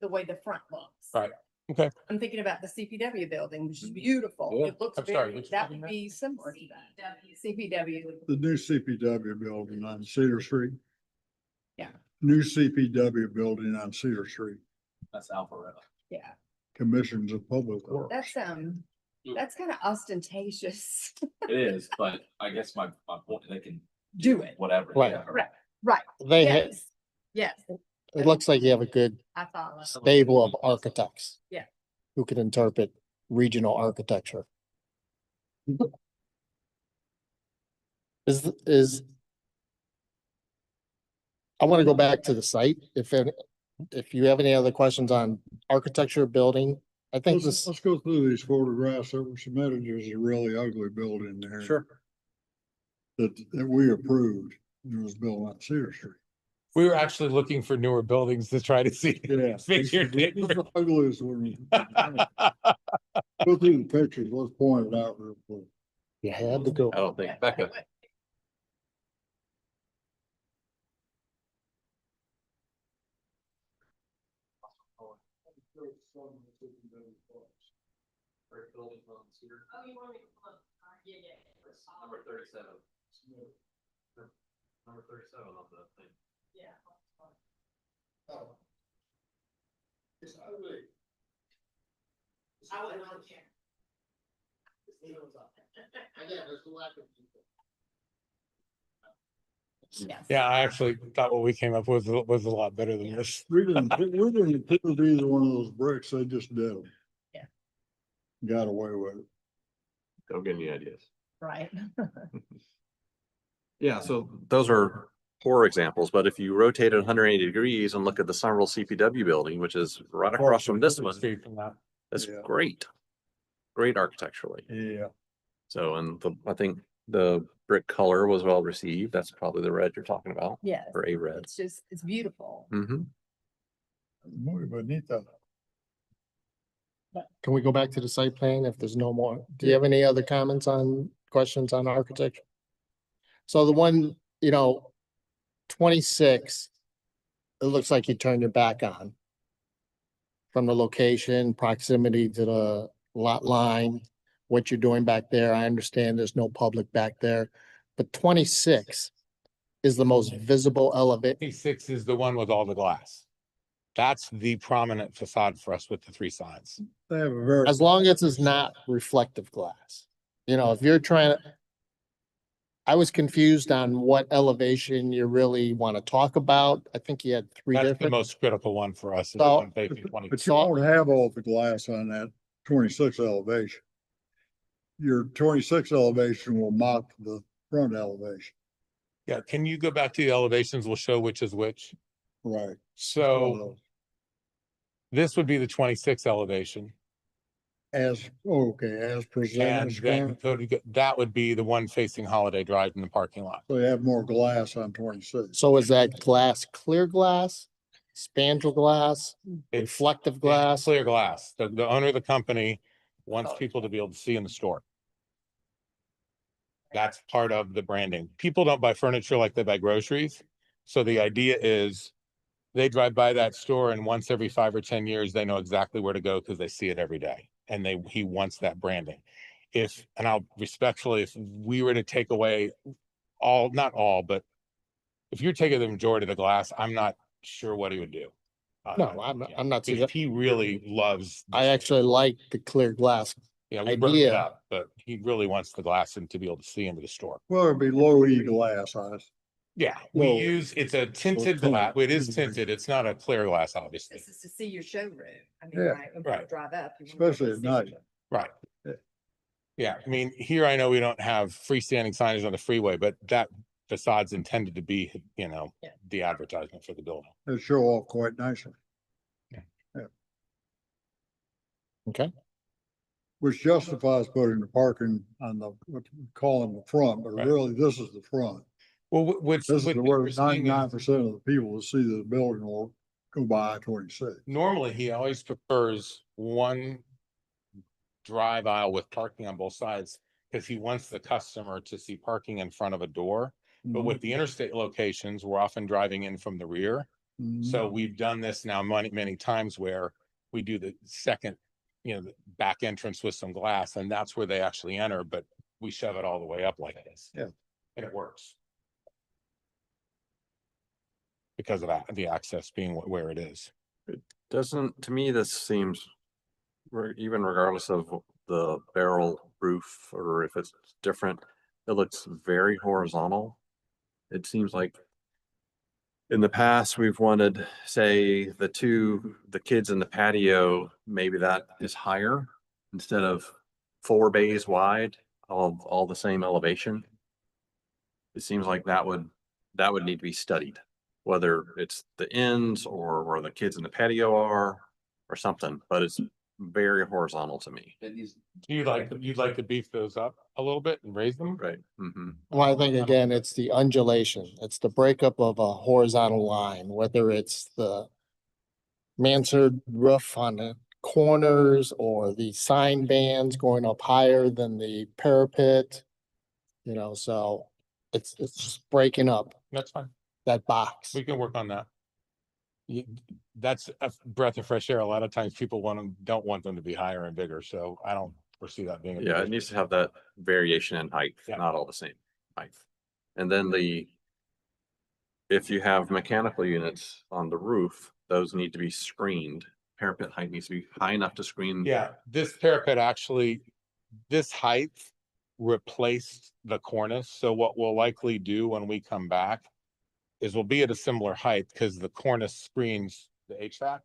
the way the front looks. Right, okay. I'm thinking about the CPW building, which is beautiful. Yeah, It looks I'm sorry, very, which that building would that? be similar to that. CPW. The new CPW building on Cedar Street. Yeah. New CPW building on Cedar Street, That's Alpharetta. Yeah, Commissions of Public Works. that's kind of ostentatious. It is, but I guess my point, they can Do it. whatever. Right. yeah. Right. They had, Yes. Yes, it looks like you have a good I follow. stable of architects. Yeah. Who can interpret regional architecture. Is. I want to go back to the site. If you have any other questions on architecture, building, I think this, Let's go through these photographs that were submitted. There's a really ugly building there. That we approved. It was built on Cedar Street. We were actually looking for newer buildings to try to see. Yeah. Figure This is it. the ugliest one. Go through the pictures. Let's point it out real quick. you had to go. I don't think, Becca, Number 37. Number 37 on the thing. It's ugly. I wouldn't want to. Again, there's a lack of people. Yes. Yeah, I actually thought what we came up with was a lot better than this. We didn't approve either one of those bricks. They just did them. Yeah. Got away with it. don't get any ideas. Right. Yeah, so those are poor examples, but if you rotate it 180 degrees and look at the Somerville CPW building, which is right across from this one, Straight from that. that's Yeah. great. Great architecturally. Yeah. So, and I think the brick color was well received. That's probably the red you're talking about, Yes. or a red. It's beautiful. Mm-hmm. Muy bonita. Can we go back to the site plan if there's no more? Do you have any other questions on architecture? So the one, 26, it looks like you turned your back on. From the location, proximity to the lot line, what you're doing back there. I understand there's no public back there. But 26, is the most visible elevation. 26 is the one with all the glass. That's the prominent facade for us with the three signs. They have a very. As long as it's not reflective glass. You know, if you're trying to. I was confused on what elevation you really want to talk about. I think you had three That's the different. most critical one for us. Is the So- one facing 20. But you won't have all the glass on that 26 elevation. Your 26 elevation will mock the front elevation. Yeah, can you go back to the elevations? We'll show which is which. Right. So this would be the 26 elevation. As, okay, as And presented. then that would be the one facing Holiday Drive in the parking lot. So you have more glass on 26. So is that glass clear glass, spandrel glass, It's reflective glass? clear glass. The owner of the company wants people to be able to see in the store. That's part of the branding. People don't buy furniture like they buy groceries. So the idea is they drive by that store and once every 5 or 10 years, they know exactly where to go because they see it every day. And he wants that branding. And I'll respectfully, if we were to take away not all, but if you're taking the majority of the glass, I'm not sure what he would do. No, I'm not Because he really loves. I actually like the clear glass. Yeah, we broke it idea. up, but he really wants the glass and to be able to see into the store. Well, it'd be low E glass on it. Yeah, Well, it's a tinted glass. It is tinted. It's not a clear glass, obviously. This is to see your showroom. I mean, Yeah. right, when people Right. drive up. you wanna be able Especially to at see your night. showroom. Right. Yeah. Yeah, I mean, here I know we don't have freestanding signage on the freeway, but that facade's intended to be, Yeah. the advertisement for the building. They show off quite nicely. Okay. Which justifies putting the parking on the, what we call in the front, but Right. really this is the front. Well, what's. This is what's where interesting is 99% of the people that see the building will go by I-26. Normally, he always prefers one drive aisle with parking on both sides because he wants the customer to see parking in front of a door. But with the interstate locations, we're often driving in from the rear. Mhm. So we've done this now many times where we do the second, the back entrance with some glass and that's where they actually enter, but we shove it all the way up like this. Yeah. And it works. Because of that, the access being where it is. To me, this seems, even regardless of the barrel roof or if it's different, it looks very horizontal. It seems like in the past, we've wanted, say, the kids in the patio, maybe that is higher instead of 4 bays wide, all the same elevation. It seems like that would need to be studied, whether it's the ends or where the kids in the patio are or something, but it's very horizontal to me. You'd like to beef those up a little bit and raise them? Right. Mm-hmm. Well, I think again, it's the undulation. It's the breakup of a horizontal line, whether it's the mansard roof on the corners or the sign bands going up higher than the parapet. So it's just breaking up That's fine. that box. We can work on that. That's a breath of fresh air. A lot of times people don't want them to be higher and bigger, so I don't foresee that being. Yeah, it needs to have that variation in height, Yeah. not all the same height. And then if you have mechanical units on the roof, those need to be screened. Parapet height needs to be high enough to screen. Yeah, this parapet actually, this height replaced the cornice. So what we'll likely do when we come back is we'll be at a similar height because the cornice screens the HVAC.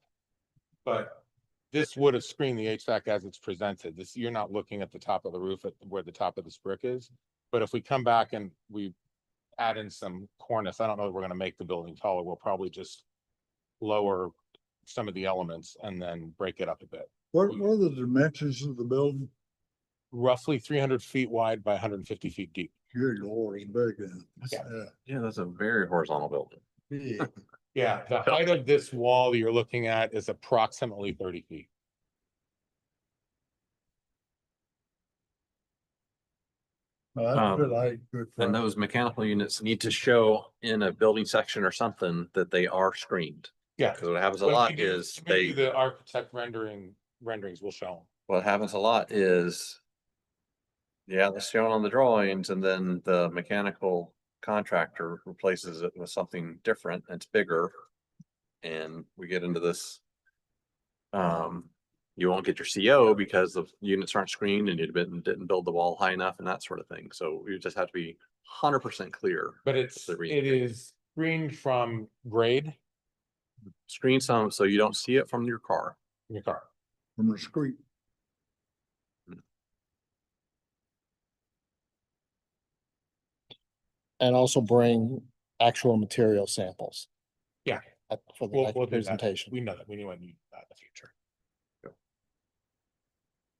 But this would have screened the HVAC as it's presented. You're not looking at the top of the roof at where the top of this brick is. But if we come back and we add in some cornice, I don't know if we're going to make the building taller. We'll probably just lower some of the elements and then break it up a bit. What are the dimensions of the building? Roughly 300 feet wide by 150 feet deep. Good Lord, it's big then. Yeah. Yeah, that's a very horizontal building. Yeah. Yeah, the height of this wall you're looking at is approximately 30 feet. Well, that's good height, good. And front. those mechanical units need to show in a building section or something that they are screened. Yeah. Because what happens a When we lot do- is when we do the architect renderings will show them. what happens a lot is, yeah, that's shown on the drawings and then the mechanical contractor replaces it with something different, it's bigger. And we get into this. You won't get your CO because the units aren't screened and you didn't build the wall high enough and that sort of thing. So we just have to be 100% clear. But if the reason- it is screened from grade Screen some so you don't see it from your car. in your car. From the street. And also bring actual material samples. Yeah. For the We'll next do that. presentation. We know that. We need to do that in the future.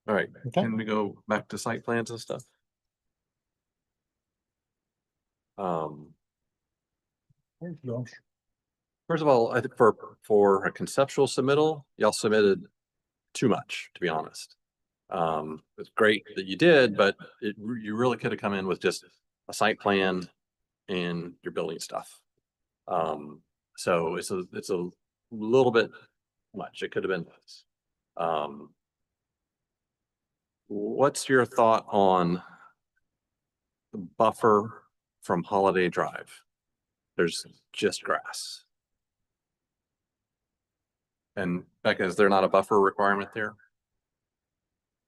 All right, Okay. can we go back to site plans and stuff? First of all, I think for a conceptual submittal, y'all submitted too much, to be honest. It's great that you did, but you really could have come in with just a site plan and your building stuff. So it's a little bit much. It could have been less. What's your thought on the buffer from Holiday Drive? There's just grass. And Becca, is there not a buffer requirement there?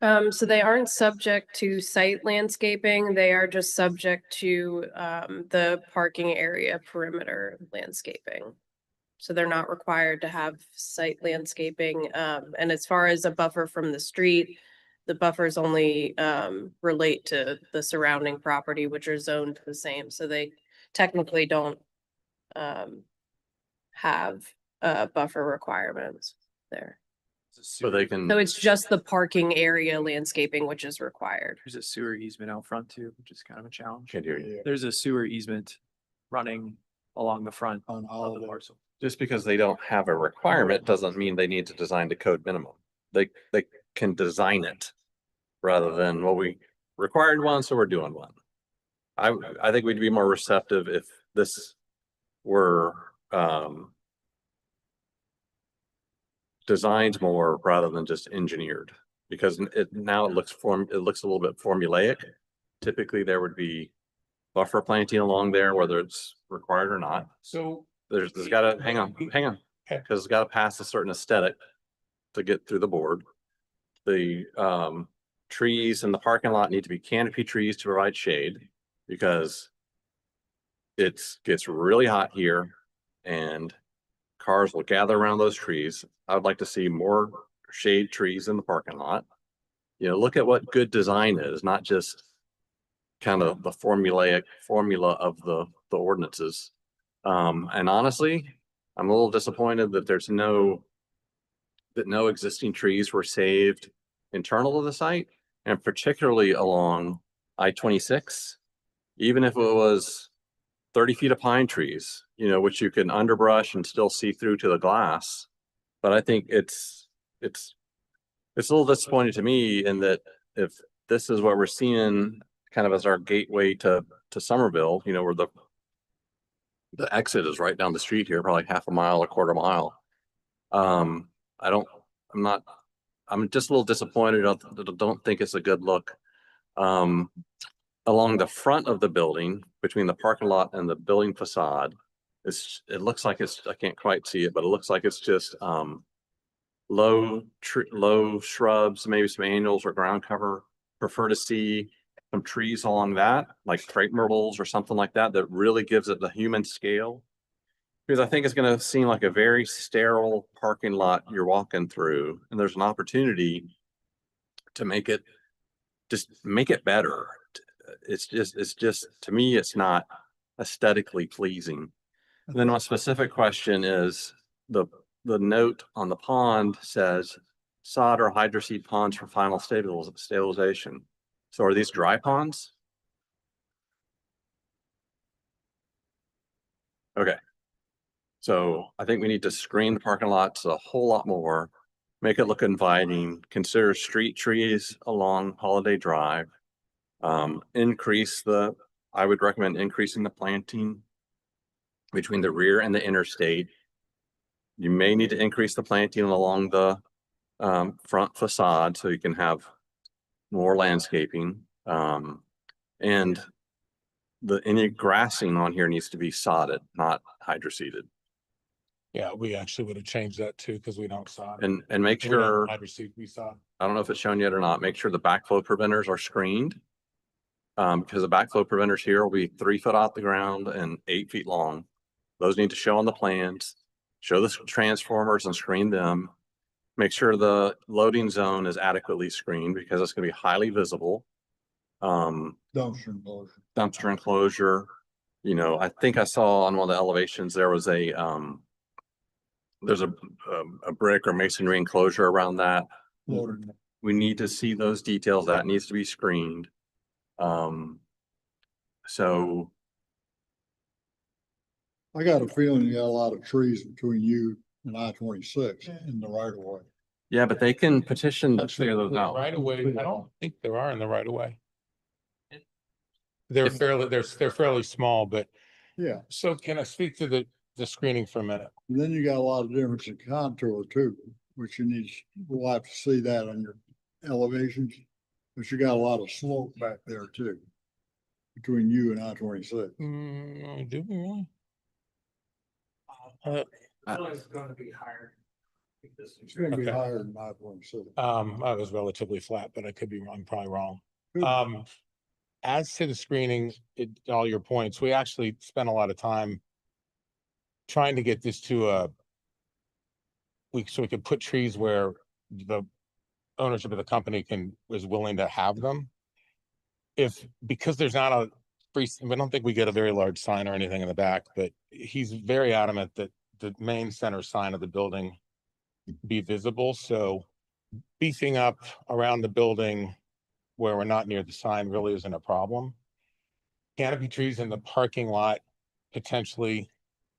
So they aren't subject to site landscaping. They are just subject to the parking area perimeter landscaping. So they're not required to have site landscaping. And as far as a buffer from the street, the buffers only relate to the surrounding property, which are zoned the same. So they technically don't have buffer requirements there. So they can. So it's just the parking area landscaping, which is required. There's a sewer easement out front too, which is kind of a challenge. Can't hear you. There's a sewer easement running along the front On of all the of parcel. Just because they don't have a requirement doesn't mean they need to design the code minimum. They can design it rather than, well, we required one, so we're doing one. I think we'd be more receptive if this were designed more rather than just engineered, because it looks a little bit formulaic. Typically, there would be buffer planting along there, whether it's required or not. So There's gotta, hang on, Okay. because it's gotta pass a certain aesthetic to get through the board. The trees in the parking lot need to be canopy trees to provide shade, because it gets really hot here and cars will gather around those trees. I would like to see more shade trees in the parking lot. You know, look at what good design is, not just kind of the formula of the ordinances. And honestly, I'm a little disappointed that no existing trees were saved internal to the site, and particularly along I-26. Even if it was 30 feet of pine trees, you know, which you can underbrush and still see through to the glass. But I think it's a little disappointing to me in that if this is what we're seeing kind of as our gateway to Somerville, you know, where the exit is right down the street here, probably half a mile, a quarter mile. I'm just a little disappointed. I don't think it's a good look. Along the front of the building, between the parking lot and the building facade, it looks like I can't quite see it, but it looks like it's just low shrubs, maybe some annuals or ground cover. Prefer to see some trees along that, like crepe myrtles or something like that, that really gives it the human scale. Because I think it's going to seem like a very sterile parking lot you're walking through, and there's an opportunity to make it better. It's just, to me, it's not aesthetically pleasing. And then my specific question is, the note on the pond says sod or hydroseed ponds for final stabilization. So are these dry ponds? Okay. So I think we need to screen the parking lots a whole lot more, make it look inviting, consider street trees along Holiday Drive. I would recommend increasing the planting between the rear and the interstate. You may need to increase the planting along the front facade so you can have more landscaping. And any grassing on here needs to be sodded, not hydroseeded. Yeah, we actually would have changed that too, because we don't sod. And make We don't sure, hydroseed, we sod. I don't know if it's shown yet or not, make sure the backflow preventers are screened. Because the backflow preventers here will be 3 foot off the ground and 8 feet long. Those need to show on the plans, show the transformers and screen them. Make sure the loading zone is adequately screened because it's gonna be highly visible. Dumpster enclosure. Dumpster enclosure, you know, I think I saw on one of the elevations, there was there's a brick or masonry enclosure around that. Loaded. We need to see those details. That needs to be screened. So I got a feeling you got a lot of trees between you and I-26 in the right of way. yeah, but they can petition to clear those out. Right away, I don't think there are in the right of way. They're fairly small, but Yeah, so can I speak to the screening for a minute? and then you got a lot of difference in contour too, which you need, we'll have to see that on your elevations. But you got a lot of slope back there too, between you and I-26. Do we really? It's gonna be higher. It's gonna be Okay. higher than I-26. I was relatively flat, but I could be wrong, probably wrong. Good. As to the screening, all your points, we actually spent a lot of time trying to get this to so we could put trees where the ownership of the company is willing to have them. Because there's not a free, I don't think we get a very large sign or anything in the back, but he's very adamant that the main center sign of the building be visible. So beefing up around the building where we're not near the sign really isn't a problem. Canopy trees in the parking lot potentially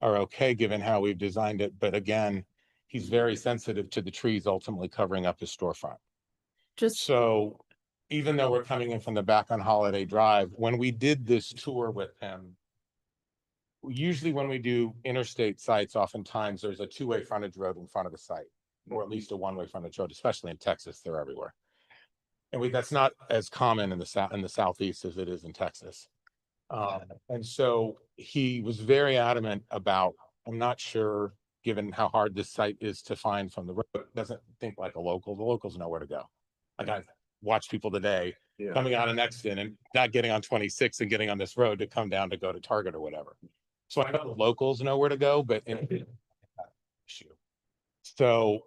are okay, given how we've designed it. But again, he's very sensitive to the trees ultimately covering up his storefront. Just, So even though we're coming in from the back on Holiday Drive, when we did this tour with him, usually when we do interstate sites, oftentimes there's a two-way frontage road in front of the site, or at least a one-way frontage road, especially in Texas, they're everywhere. And that's not as common in the southeast as it is in Texas. And so he was very adamant about, I'm not sure, given how hard this site is to find from the road, doesn't think like a local. The locals know where to go. Like I watched people today coming out of Exton and not getting on 26 and getting on this road to come down to go to Target or whatever. So I know the locals know where to go, but issue. So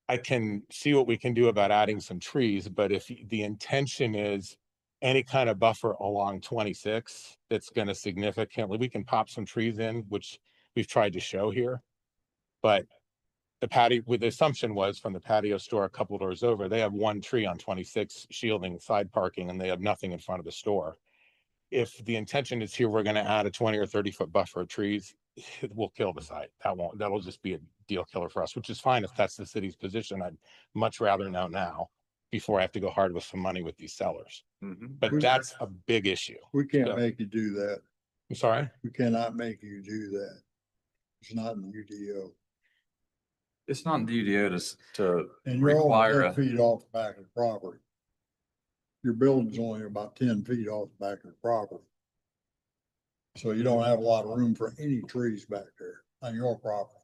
I can see what we can do about adding some trees, but if the intention is any kind of buffer along 26, that's going to significantly, we can pop some trees in, which we've tried to show here. But the patio, with the assumption was from the patio store a couple doors over, they have one tree on 26 shielding side parking and they have nothing in front of the store. If the intention is here, we're going to add a 20 or 30-foot buffer of trees, it will kill the site. That'll just be a deal killer for us, which is fine if that's the city's position. I'd much rather know now before I have to go hard with some money with these sellers. But that's a big issue. We can't So- make you do that. I'm sorry? We cannot make you do that. It's not in the UDO. It's not in the UDO to And you're only require 10 feet off the back of the property. Your building's only about 10 feet off the back of the property. So you don't have a lot of room for any trees back there on your property.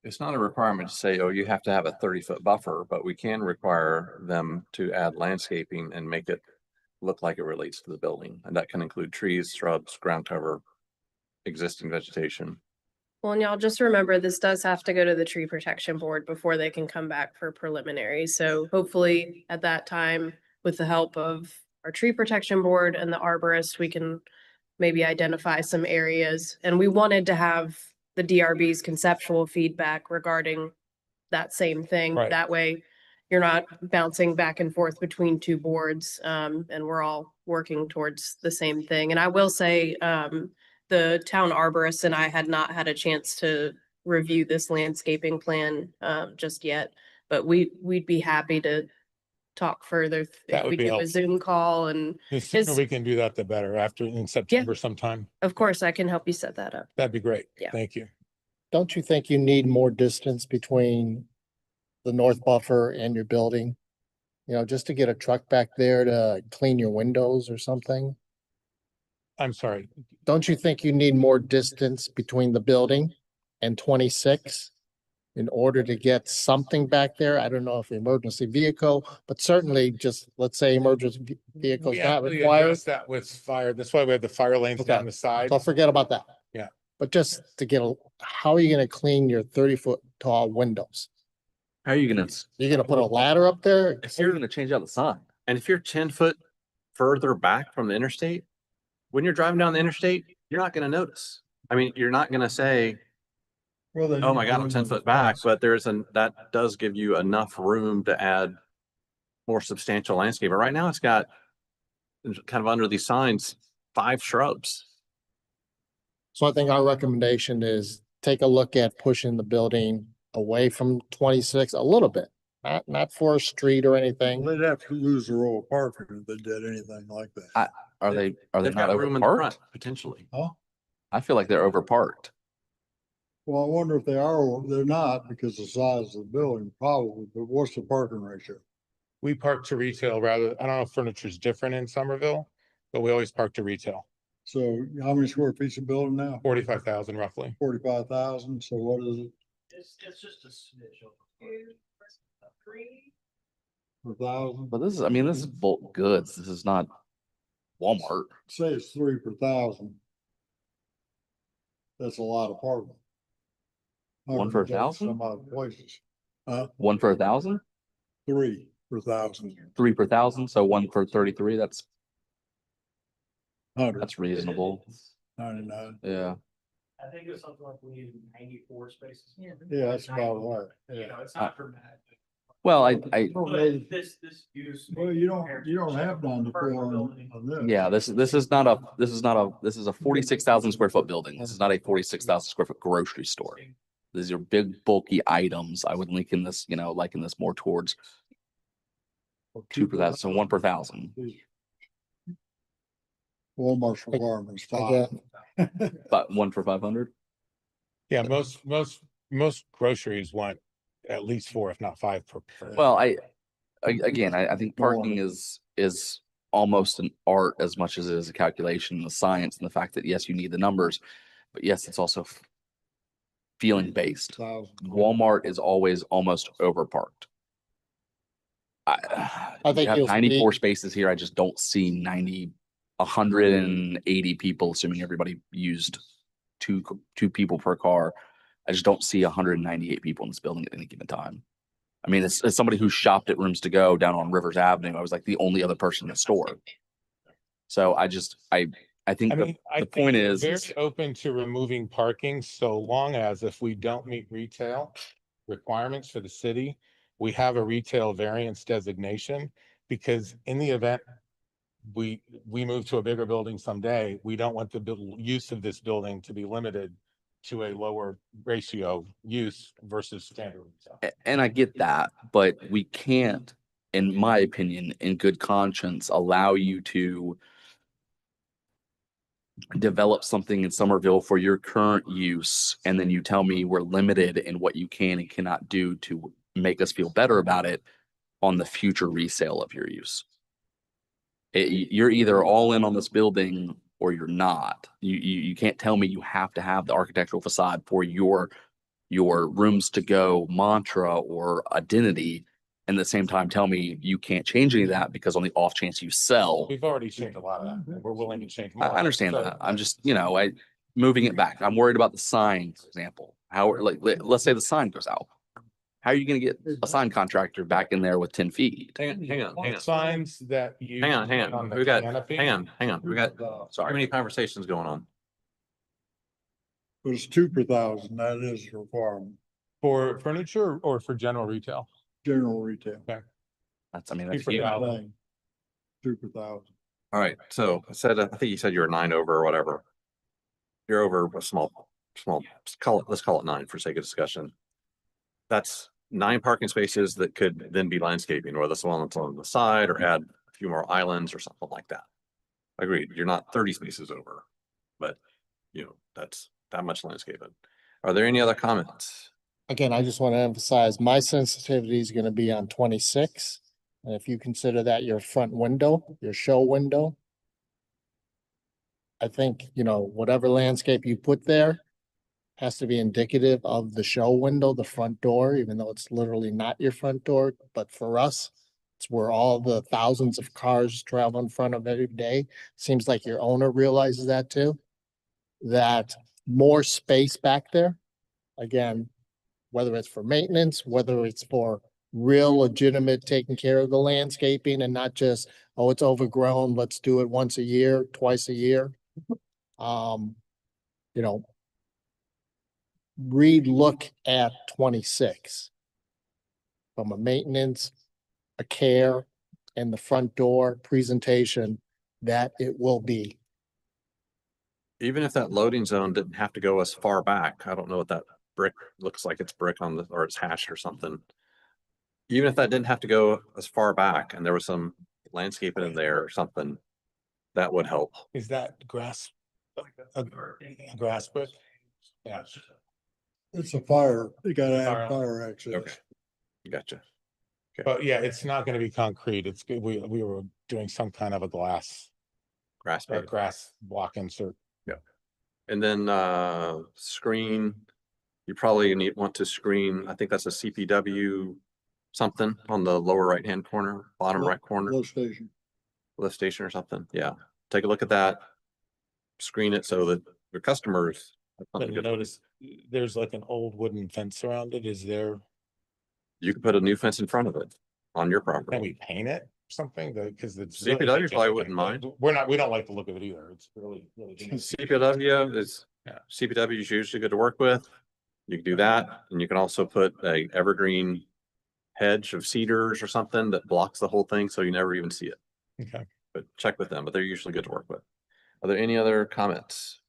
it's not a requirement to say, oh, you have to have a 30-foot buffer, but we can require them to add landscaping and make it look like it relates to the building. And that can include trees, shrubs, ground cover, existing vegetation. well, and y'all just remember, this does have to go to the tree protection board before they can come back for preliminary. So hopefully at that time, with the help of our tree protection board and the arborist, we can maybe identify some areas. And we wanted to have the DRB's conceptual feedback regarding that same thing. Right. That way you're not bouncing back and forth between two boards, and we're all working towards the same thing. And I will say, the town arborist and I had not had a chance to review this landscaping plan, just yet, but we'd be happy to talk further. That If would we be do a helpful. Zoom call, and The sooner Is- we can do that, the better. After in September sometime. of course I can help you set that up. That'd be great. Yeah. Thank you. Don't you think you need more distance between the north buffer and your building? You know, just to get a truck back there to clean your windows or something? I'm sorry. Don't you think you need more distance between the building and 26? In order to get something back there? I don't know if emergency vehicle, but certainly just, let's say emergency vehicles We not actually required. addressed that with fire. That's why we have the fire lanes Okay. down the side. So forget about that. Yeah. But just to get, how are you gonna clean your 30-foot tall windows? How are you gonna, You're gonna put a ladder up there? if you're gonna change out the sign? And if you're 10 foot further back from the interstate, when you're driving down the interstate, you're not gonna notice. I mean, you're not gonna say, Well, oh my God, I'm 10 foot back, but that does give you enough room to add more substantial landscape. But right now it's got kind of under these signs, 5 shrubs. So I think our recommendation is take a look at pushing the building away from 26 a little bit. Not for a street or anything. They'd have to lose the row of parking if they did anything like that. Are they They've not got room in the over front, parked? potentially. I feel like they're over parked. Well, I wonder if they are, or they're not because the size of the building probably, but what's the parking ratio? We park to retail rather, I don't know if furniture's different in Somerville, but we always park to retail. So how many square feet's a building now? 45,000 roughly. 45,000. So what is it? It's just a smidge. A thousand? But this is, I mean, this is bulk goods. This is not Walmart. Say it's 3 per thousand. That's a lot of parking. 1 for 1,000? Some other places. 1 for 1,000? 3 per thousand. 3 per 1,000, so 1 for 33. That's 100. reasonable. 99. Yeah. I think it was something like we needed 94 spaces. Yeah, that's about right. You know, it's not dramatic. Well, I But this use. Well, you don't have 94 on this. yeah, this is a 46,000 square foot building. This is not a 46,000 square foot grocery store. These are big bulky items. I would liken this more towards 2 per 1,000, so 1 per 1,000. Walmart's requirements 5. But 1 for 500? Yeah, most groceries want at least 4, if not 5 per. Well, I think parking is almost an art as much as it is a calculation, a science, and the fact that yes, you need the numbers, but yes, it's also feeling based. Walmart is always almost over parked. I think You have you'll 94 see- spaces here. I just don't see 180 people, assuming everybody used two people per car. I just don't see 198 people in this building at any given time. I mean, as somebody who shopped at Rooms to Go down on Rivers Avenue, I was like the only other person in the store. So I think the point we're is, very open to removing parking so long as if we don't meet retail requirements for the city, we have a retail variance designation, because in the event we move to a bigger building someday, we don't want the use of this building to be limited to a lower ratio use versus standard retail. and I get that, but we can't, in my opinion, in good conscience, allow you to develop something in Somerville for your current use, and then you tell me we're limited in what you can and cannot do to make us feel better about it on the future resale of your use. You're either all in on this building or you're not. You can't tell me you have to have the architectural facade for your Rooms to Go mantra or identity, and at the same time tell me you can't change any of that because on the off chance you sell. We've already changed a lot of that. We're willing to change I more. understand So- that. I'm just, moving it back. I'm worried about the sign, for example. Let's say the sign goes out. How are you gonna get a sign contractor back in there with 10 feet? Hang on. Signs that you. Hang on. the We got, canopy. hang on. We got too many conversations going on. But it's 2 per thousand. That is a requirement. For furniture or for general retail? General retail. That's Two per huge. thousand. 2 per thousand. All right, so I think you said you were 9 over or whatever. You're over a small, let's call it 9 for sake of discussion. That's 9 parking spaces that could then be landscaping, or that's the one that's on the side, or add a few more islands or something like that. Agreed, you're not 30 spaces over, but that's that much landscaping. Are there any other comments? Again, I just want to emphasize my sensitivity is going to be on 26. And if you consider that your front window, your show window, I think, you know, whatever landscape you put there has to be indicative of the show window, the front door, even though it's literally not your front door. But for us, it's where all the thousands of cars travel in front of every day. Seems like your owner realizes that too. That more space back there, again, whether it's for maintenance, whether it's for real legitimate taking care of the landscaping and not just, oh, it's overgrown, let's do it once a year, twice a year. You know, re-look at 26 from a maintenance, a care, and the front door presentation that it will be. Even if that loading zone didn't have to go as far back, I don't know what that brick looks like. It's brick on the, or it's hashed or something. Even if that didn't have to go as far back and there was some landscaping in there or something, that would help. Is that grass? A grass brick? Yeah. It's a fire, you gotta Fire. have fire access. Okay. Gotcha. But yeah, it's not gonna be concrete. It's good. We were doing some kind of a glass Grass or bed. grass block insert. And then screen, you probably want to screen, I think that's a CPW something on the lower right-hand corner, bottom right corner, Lift station. lift station or something. Yeah, take a look at that. Screen it so that your customers have But something you good. notice there's like an old wooden fence around it. Is there, You can put a new fence in front of it on your can property. we paint it or something? Because it's. CPW probably wouldn't mind. We don't like the look of it either. It's really. CPW is, Yeah. CPW is usually good to work with. You can do that, and you can also put a evergreen hedge of cedars or something that blocks the whole thing, so you never even see it. Okay. But check with them, but they're usually good to work with. Are there any other comments?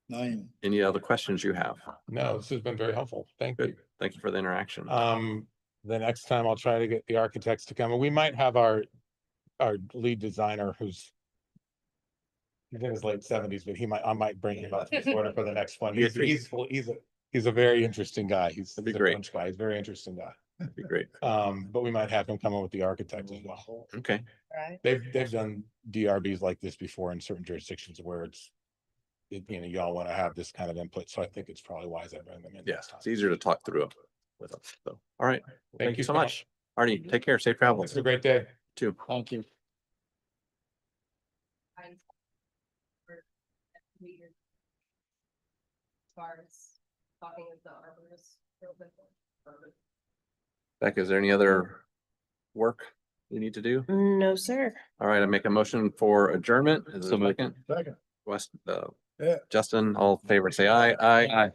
9. Any other questions you have? No, this has been very helpful. Thank you. Good. Thank you for the interaction. The next time I'll try to get the architects to come, and we might have our lead designer who's he's in his late 70s, but I might bring him up to Florida for the next one. He's a very interesting guy. He's That'd be a great. French guy. He's a very interesting guy. That'd be great. But we might have him come in with the architect as well. Okay. They've done DRBs like this before in certain jurisdictions where you know, y'all want to have this kind of input. So I think it's probably wise I bring them in. Yeah, next time. it's easier to talk through it with them. So, all right. Thank you so so much. Arnie, take care. Safe travels. It's a great day. Too. Thank you. As far as talking with the arborist. Becca, is there any other work you need to do? No, sir. All right, I make a motion for adjournment. Is there a second? Second. West, Yeah. Justin, all in favor, say aye. Aye.